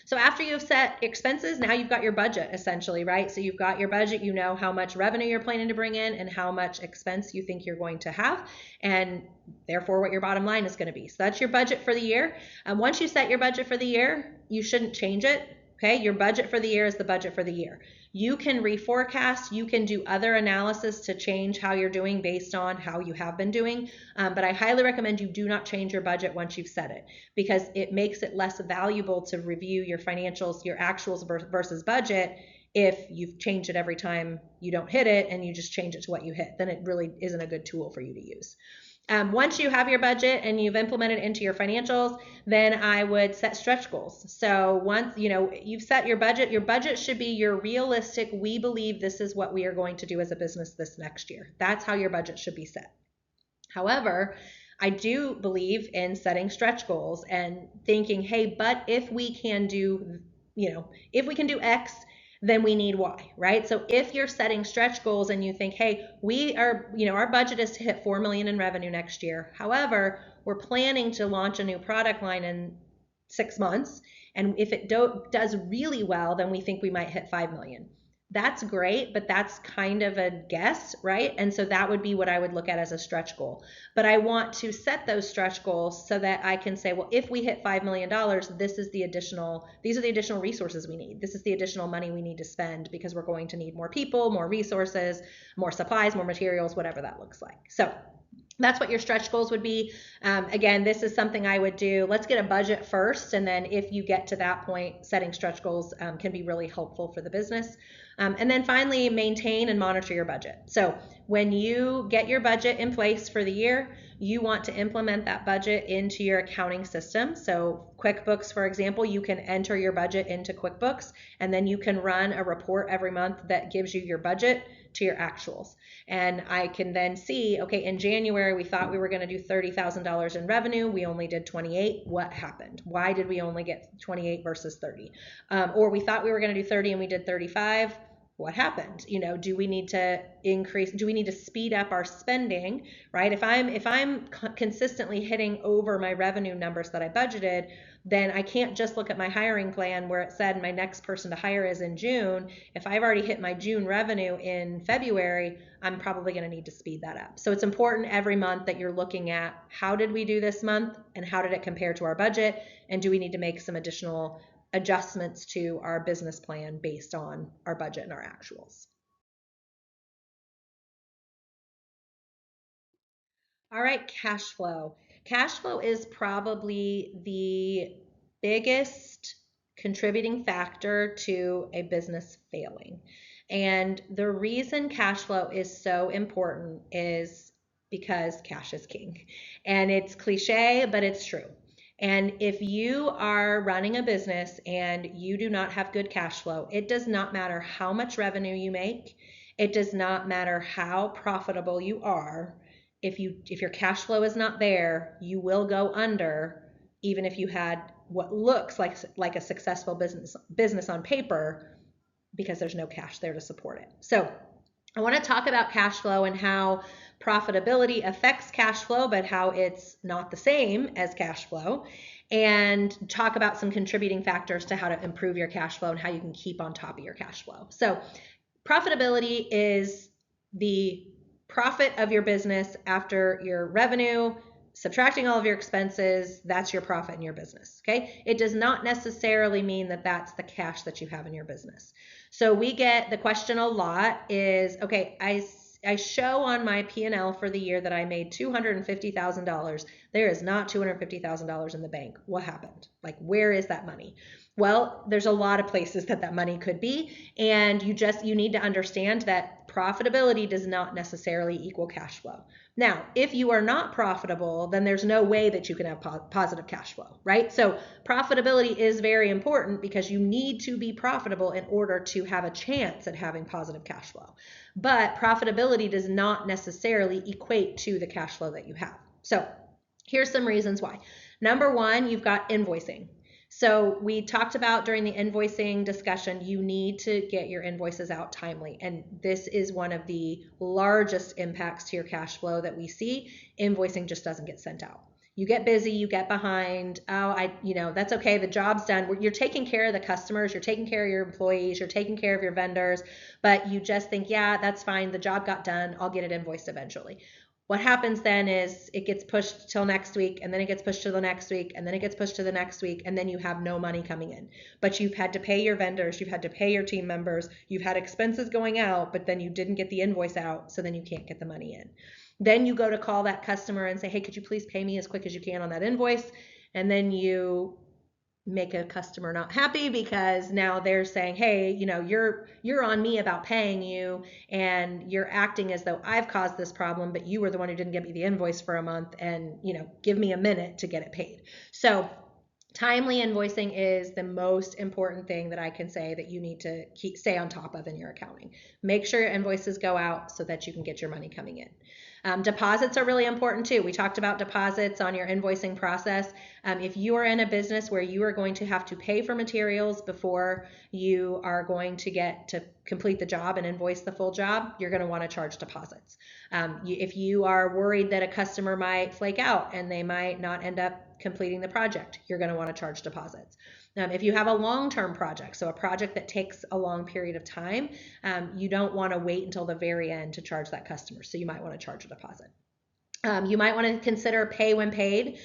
So after you've set expenses, now you've got your budget essentially, right? So you've got your budget, you know how much revenue you're planning to bring in and how much expense you think you're going to have, and therefore what your bottom line is going to be. So that's your budget for the year. Once you set your budget for the year, you shouldn't change it. Okay, your budget for the year is the budget for the year. You can reforecast, you can do other analysis to change how you're doing based on how you have been doing, but I highly recommend you do not change your budget once you've set it, because it makes it less valuable to review your financials, your actuals versus budget, if you've changed it every time you don't hit it and you just change it to what you hit. Then it really isn't a good tool for you to use. Once you have your budget and you've implemented it into your financials, then I would set stretch goals. So once you've set your budget should be your realistic, we believe this is what we are going to do as a business this next year. That's how your budget should be set. However, I do believe in setting stretch goals and thinking, hey, but if we can do, if we can do X, then we need Y, right? So if you're setting stretch goals and you think, hey, we are, our budget is to hit 4 million in revenue next year. However, we're planning to launch a new product line in 6 months. And if it does really well, then we think we might hit 5 million. That's great, but that's kind of a guess, right? And so that would be what I would look at as a stretch goal. But I want to set those stretch goals so that I can say, well, if we hit $5 million, these are the additional resources we need. This is the additional money we need to spend, because we're going to need more people, more resources, more supplies, more materials, whatever that looks like. So that's what your stretch goals would be. Again, this is something I would do. Let's get a budget first, and then if you get to that point, setting stretch goals can be really helpful for the business. And then finally, maintain and monitor your budget. So when you get your budget in place for the year, you want to implement that budget into your accounting system. So QuickBooks, for example, you can enter your budget into QuickBooks, and then you can run a report every month that gives you your budget to your actuals. And I can then see, okay, in January, we thought we were going to do $30,000 in revenue. We only did 28. What happened? Why did we only get 28 versus 30? Or we thought we were going to do 30 and we did 35. What happened? Do we need to increase? Do we need to speed up our spending, right? If I'm consistently hitting over my revenue numbers that I budgeted, then I can't just look at my hiring plan where it said my next person to hire is in June. If I've already hit my June revenue in February, I'm probably going to need to speed that up. So it's important every month that you're looking at, how did we do this month and how did it compare to our budget? And do we need to make some additional adjustments to our business plan based on our budget and our actuals? All right, cash flow. Cash flow is probably the biggest contributing factor to a business failing. And the reason cash flow is so important is because cash is king. And it's cliche, but it's true. And if you are running a business and you do not have good cash flow, it does not matter how much revenue you make. It does not matter how profitable you are. If your cash flow is not there, you will go under, even if you had what looks like a successful business on paper, because there's no cash there to support it. So I want to talk about cash flow and how profitability affects cash flow, but how it's not the same as cash flow, and talk about some contributing factors to how to improve your cash flow and how you can keep on top of your cash flow. So, profitability is the profit of your business after your revenue, subtracting all of your expenses. That's your profit in your business. Okay. It does not necessarily mean that that's the cash that you have in your business. So we get the question a lot is, okay, I show on my P&L for the year that I made $250,000. There is not $250,000 in the bank. What happened? Like, where is that money? Well, there's a lot of places that money could be, and you need to understand that profitability does not necessarily equal cash flow. Now, if you are not profitable, then there's no way that you can have positive cash flow, right? So profitability is very important because you need to be profitable in order to have a chance at having positive cash flow. But profitability does not necessarily equate to the cash flow that you have. So here's some reasons why. Number one, you've got invoicing. So we talked about during the invoicing discussion, you need to get your invoices out timely. And this is one of the largest impacts to your cash flow that we see. Invoicing just doesn't get sent out. You get busy, you get behind. That's okay. The job's done. You're taking care of the customers, you're taking care of your employees, you're taking care of your vendors, but you just think, yeah, that's fine. The job got done. I'll get it invoiced eventually. What happens then is it gets pushed till next week, and then it gets pushed to the next week, and then it gets pushed to the next week, and then you have no money coming in. But you've had to pay your vendors, you've had to pay your team members, you've had expenses going out, but then you didn't get the invoice out, so then you can't get the money in. Then you go to call that customer and say, hey, could you please pay me as quick as you can on that invoice? And then you make a customer not happy because now they're saying, hey, you're on me about paying you, and you're acting as though I've caused this problem, but you were the one who didn't get me the invoice for a month, and give me a minute to get it paid. So timely invoicing is the most important thing that I can say that you need to stay on top of in your accounting. Make sure your invoices go out so that you can get your money coming in. Deposits are really important too. We talked about deposits on your invoicing process. If you are in a business where you are going to have to pay for materials before you are going to get to complete the job and invoice the full job, you're going to want to charge deposits. If you are worried that a customer might flake out and they might not end up completing the project, you're going to want to charge deposits. If you have a long-term project, so a project that takes a long period of time, you don't want to wait until the very end to charge that customer. So you might want to charge a deposit. You might want to consider pay when paid,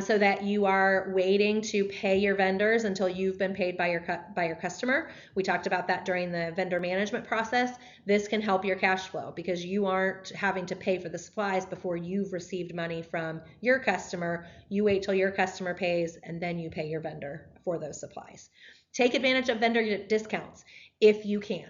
so that you are waiting to pay your vendors until you've been paid by your customer. We talked about that during the vendor management process. This can help your cash flow because you aren't having to pay for the supplies before you've received money from your customer. You wait till your customer pays and then you pay your vendor for those supplies. Take advantage of vendor discounts if you can.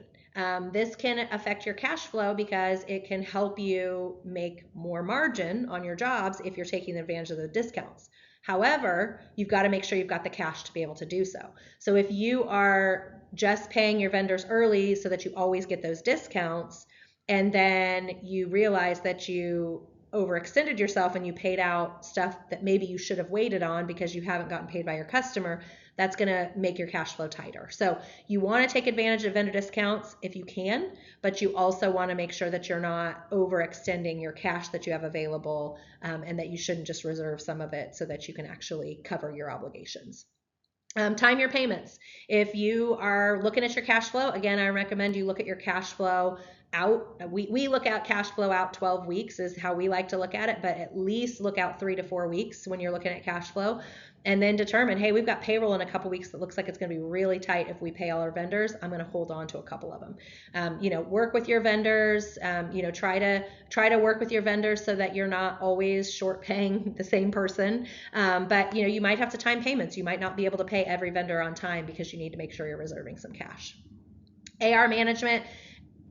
This can affect your cash flow because it can help you make more margin on your jobs if you're taking advantage of the discounts. However, you've got to make sure you've got the cash to be able to do so. So if you are just paying your vendors early so that you always get those discounts, and then you realize that you overextended yourself and you paid out stuff that maybe you should have waited on because you haven't gotten paid by your customer, that's going to make your cash flow tighter. So you want to take advantage of vendor discounts if you can, but you also want to make sure that you're not overextending your cash that you have available, and that you shouldn't just reserve some of it so that you can actually cover your obligations. Time your payments. If you are looking at your cash flow, again, I recommend you look at your cash flow out. We look at cash flow out 12 weeks is how we like to look at it, but at least look out 3 to 4 weeks when you're looking at cash flow, and then determine, hey, we've got payroll in a couple weeks that looks like it's going to be really tight if we pay all our vendors. I'm going to hold on to a couple of them. Work with your vendors. Try to work with your vendors so that you're not always short paying the same person. But you might have to time payments. You might not be able to pay every vendor on time because you need to make sure you're reserving some cash. AR management.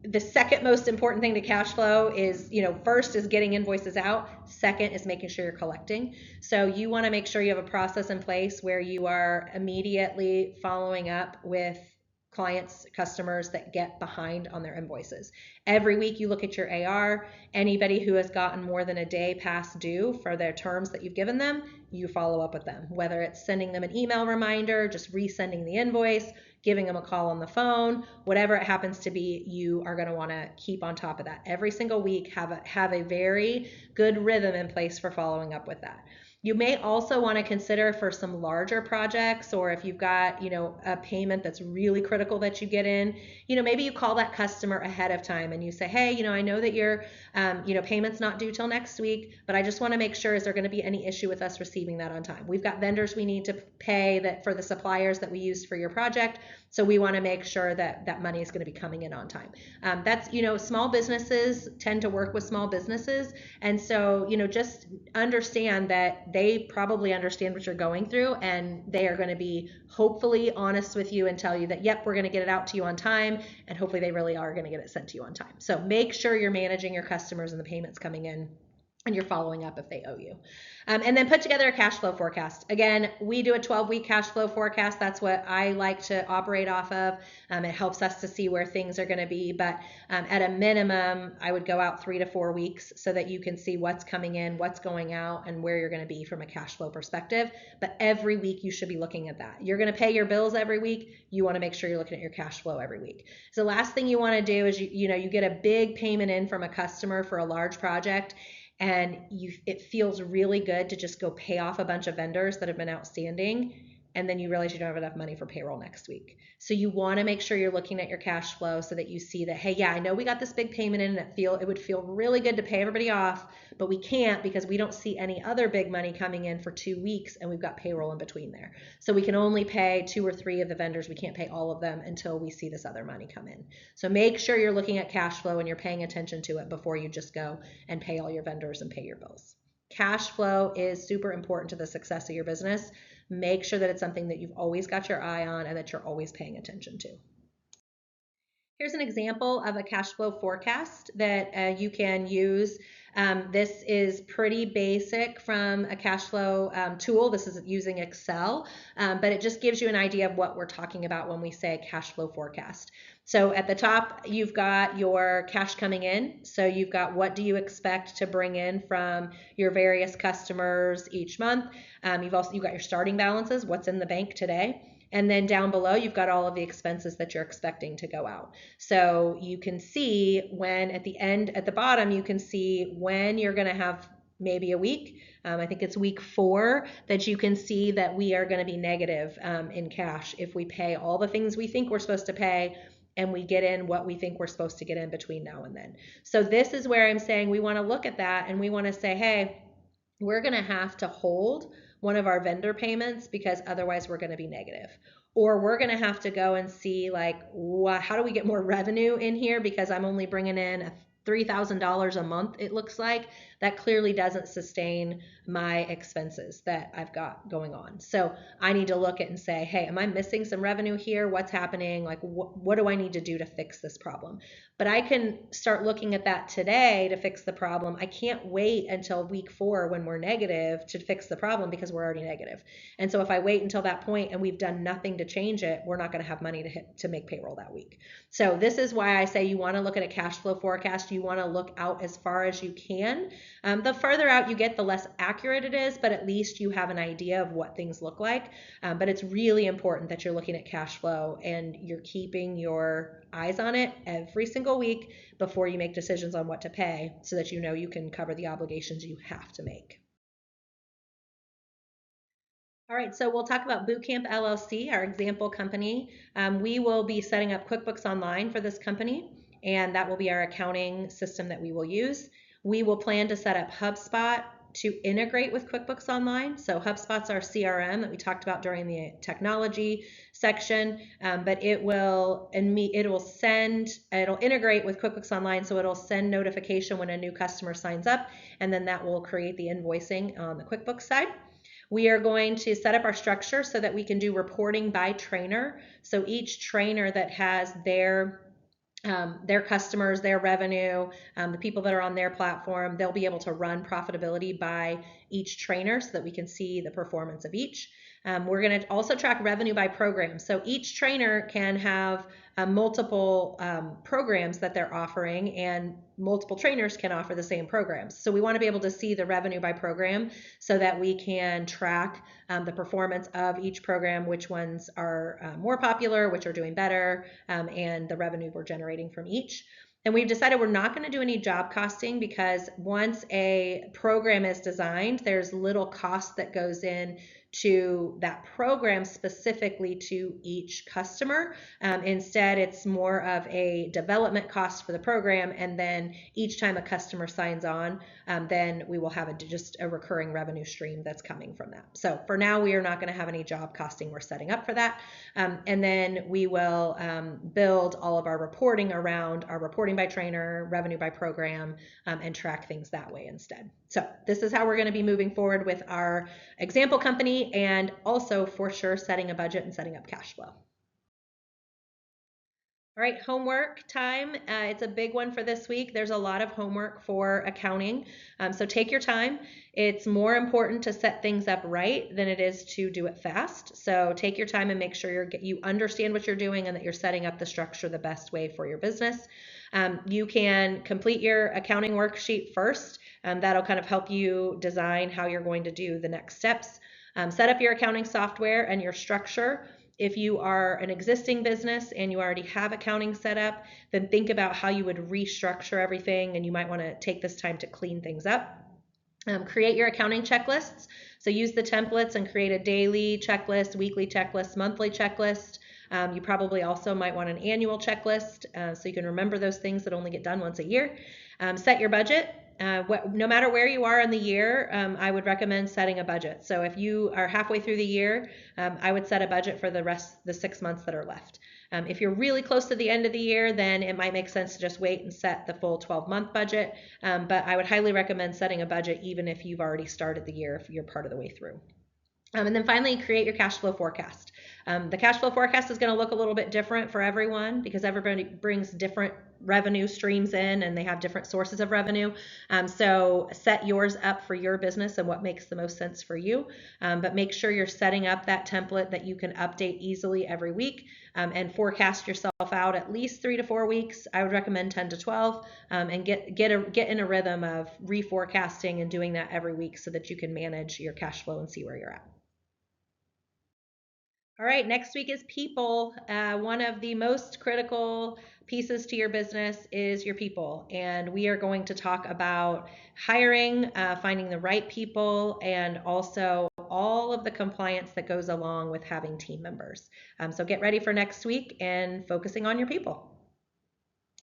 The second most important thing to cash flow is, first is getting invoices out. Second is making sure you're collecting. So you want to make sure you have a process in place where you are immediately following up with clients, customers that get behind on their invoices. Every week you look at your AR. Anybody who has gotten more than a day past due for their terms that you've given them, you follow up with them, whether it's sending them an email reminder, just resending the invoice, giving them a call on the phone, whatever it happens to be, you are going to want to keep on top of that every single week. Have a very good rhythm in place for following up with that. You may also want to consider for some larger projects, or if you've got, a payment that's really critical that you get in, maybe you call that customer ahead of time and you say, hey, I know that your, payment's not due till next week, but I just want to make sure, is there going to be any issue with us receiving that on time? We've got vendors we need to pay that for the suppliers that we used for your project. So we want to make sure that that money is going to be coming in on time. That's, small businesses tend to work with small businesses. And so, just understand that they probably understand what you're going through, and they are going to be hopefully honest with you and tell you that, yep, we're going to get it out to you on time. And hopefully they really are going to get it sent to you on time. So make sure you're managing your customers and the payments coming in, and you're following up if they owe you. And then put together a cash flow forecast. Again, we do a 12-week cash flow forecast. That's what I like to operate off of. It helps us to see where things are going to be. But at a minimum, I would go out 3 to 4 weeks so that you can see what's coming in, what's going out, and where you're going to be from a cash flow perspective. But every week you should be looking at that. You're going to pay your bills every week. You want to make sure you're looking at your cash flow every week. So the last thing you want to do is you get a big payment in from a customer for a large project, and it feels really good to just go pay off a bunch of vendors that have been outstanding, and then you realize you don't have enough money for payroll next week. So you want to make sure you're looking at your cash flow so that you see that, hey, yeah, I know we got this big payment in, and it would feel really good to pay everybody off, but we can't because we don't see any other big money coming in for 2 weeks, and we've got payroll in between there. So we can only pay 2 or 3 of the vendors. We can't pay all of them until we see this other money come in. So make sure you're looking at cash flow and you're paying attention to it before you just go and pay all your vendors and pay your bills. Cash flow is super important to the success of your business. Make sure that it's something that you've always got your eye on and that you're always paying attention to. Here's an example of a cash flow forecast that you can use. This is pretty basic from a cash flow tool. This is using Excel, but it just gives you an idea of what we're talking about when we say cash flow forecast. So at the top, you've got your cash coming in. So you've got what do you expect to bring in from your various customers each month. You've got your starting balances, what's in the bank today. And then down below, you've got all of the expenses that you're expecting to go out. So you can see when at the bottom, you can see when you're going to have maybe a week. I think it's week 4 that you can see that we are going to be negative in cash if we pay all the things we think we're supposed to pay and we get in what we think we're supposed to get in between now and then. So this is where I'm saying we want to look at that and we want to say, hey, we're going to have to hold one of our vendor payments because otherwise we're going to be negative. Or we're going to have to go and see how do we get more revenue in here because I'm only bringing in $3,000 a month, it looks like. That clearly doesn't sustain my expenses that I've got going on. So I need to look at and say, hey, am I missing some revenue here? What's happening? What do I need to do to fix this problem? But I can start looking at that today to fix the problem. I can't wait until week 4 when we're negative to fix the problem because we're already negative. And so if I wait until that point and we've done nothing to change it, we're not going to have money to make payroll that week. So this is why I say you want to look at a cash flow forecast. You want to look out as far as you can. The further out you get, the less accurate it is, but at least you have an idea of what things look like. But it's really important that you're looking at cash flow and you're keeping your eyes on it every single week before you make decisions on what to pay so that you know you can cover the obligations you have to make. All right, so we'll talk about Bootcamp LLC, our example company. We will be setting up QuickBooks Online for this company, and that will be our accounting system that we will use. We will plan to set up HubSpot to integrate with QuickBooks Online. So HubSpot's our CRM that we talked about during the technology section, but it'll integrate with QuickBooks Online, so it'll send notification when a new customer signs up, and then that will create the invoicing on the QuickBooks side. We are going to set up our structure so that we can do reporting by trainer. So each trainer that has their customers, their revenue, the people that are on their platform, they'll be able to run profitability by each trainer so that we can see the performance of each. We're going to also track revenue by program. So each trainer can have multiple programs that they're offering, and multiple trainers can offer the same programs. So we want to be able to see the revenue by program so that we can track the performance of each program, which ones are more popular, which are doing better, and the revenue we're generating from each. And we've decided we're not going to do any job costing, because once a program is designed, there's little cost that goes in to that program specifically to each customer. Instead, it's more of a development cost for the program, and then each time a customer signs on, then we will have just a recurring revenue stream that's coming from that. So for now, we are not going to have any job costing. We're setting up for that. And then we will build all of our reporting around our reporting by trainer, revenue by program, and track things that way instead. So this is how we're going to be moving forward with our example company, and also for sure setting a budget and setting up cash flow. All right, homework time. It's a big one for this week. There's a lot of homework for accounting. So take your time. It's more important to set things up right than it is to do it fast. So take your time and make sure you understand what you're doing and that you're setting up the structure the best way for your business. You can complete your accounting worksheet first. That'll kind of help you design how you're going to do the next steps. Set up your accounting software and your structure. If you are an existing business and you already have accounting set up, then think about how you would restructure everything, and you might want to take this time to clean things up. Create your accounting checklists. So use the templates and create a daily checklist, weekly checklist, monthly checklist. You probably also might want an annual checklist so you can remember those things that only get done once a year. Set your budget. No matter where you are in the year, I would recommend setting a budget. So if you are halfway through the year, I would set a budget for the 6 months that are left. If you're really close to the end of the year, then it might make sense to just wait and set the full 12-month budget. But I would highly recommend setting a budget even if you've already started the year, if you're part of the way through. And then finally, create your cash flow forecast. The cash flow forecast is going to look a little bit different for everyone because everybody brings different revenue streams in and they have different sources of revenue. So set yours up for your business and what makes the most sense for you. But make sure you're setting up that template that you can update easily every week and forecast yourself out at least 3 to 4 weeks. I would recommend 10 to 12 and get in a rhythm of reforecasting and doing that every week so that you can manage your cash flow and see where you're at. All right, next week is people. One of the most critical pieces to your business is your people. And we are going to talk about hiring, finding the right people, and also all of the compliance that goes along with having team members. So get ready for next week and focusing on your people.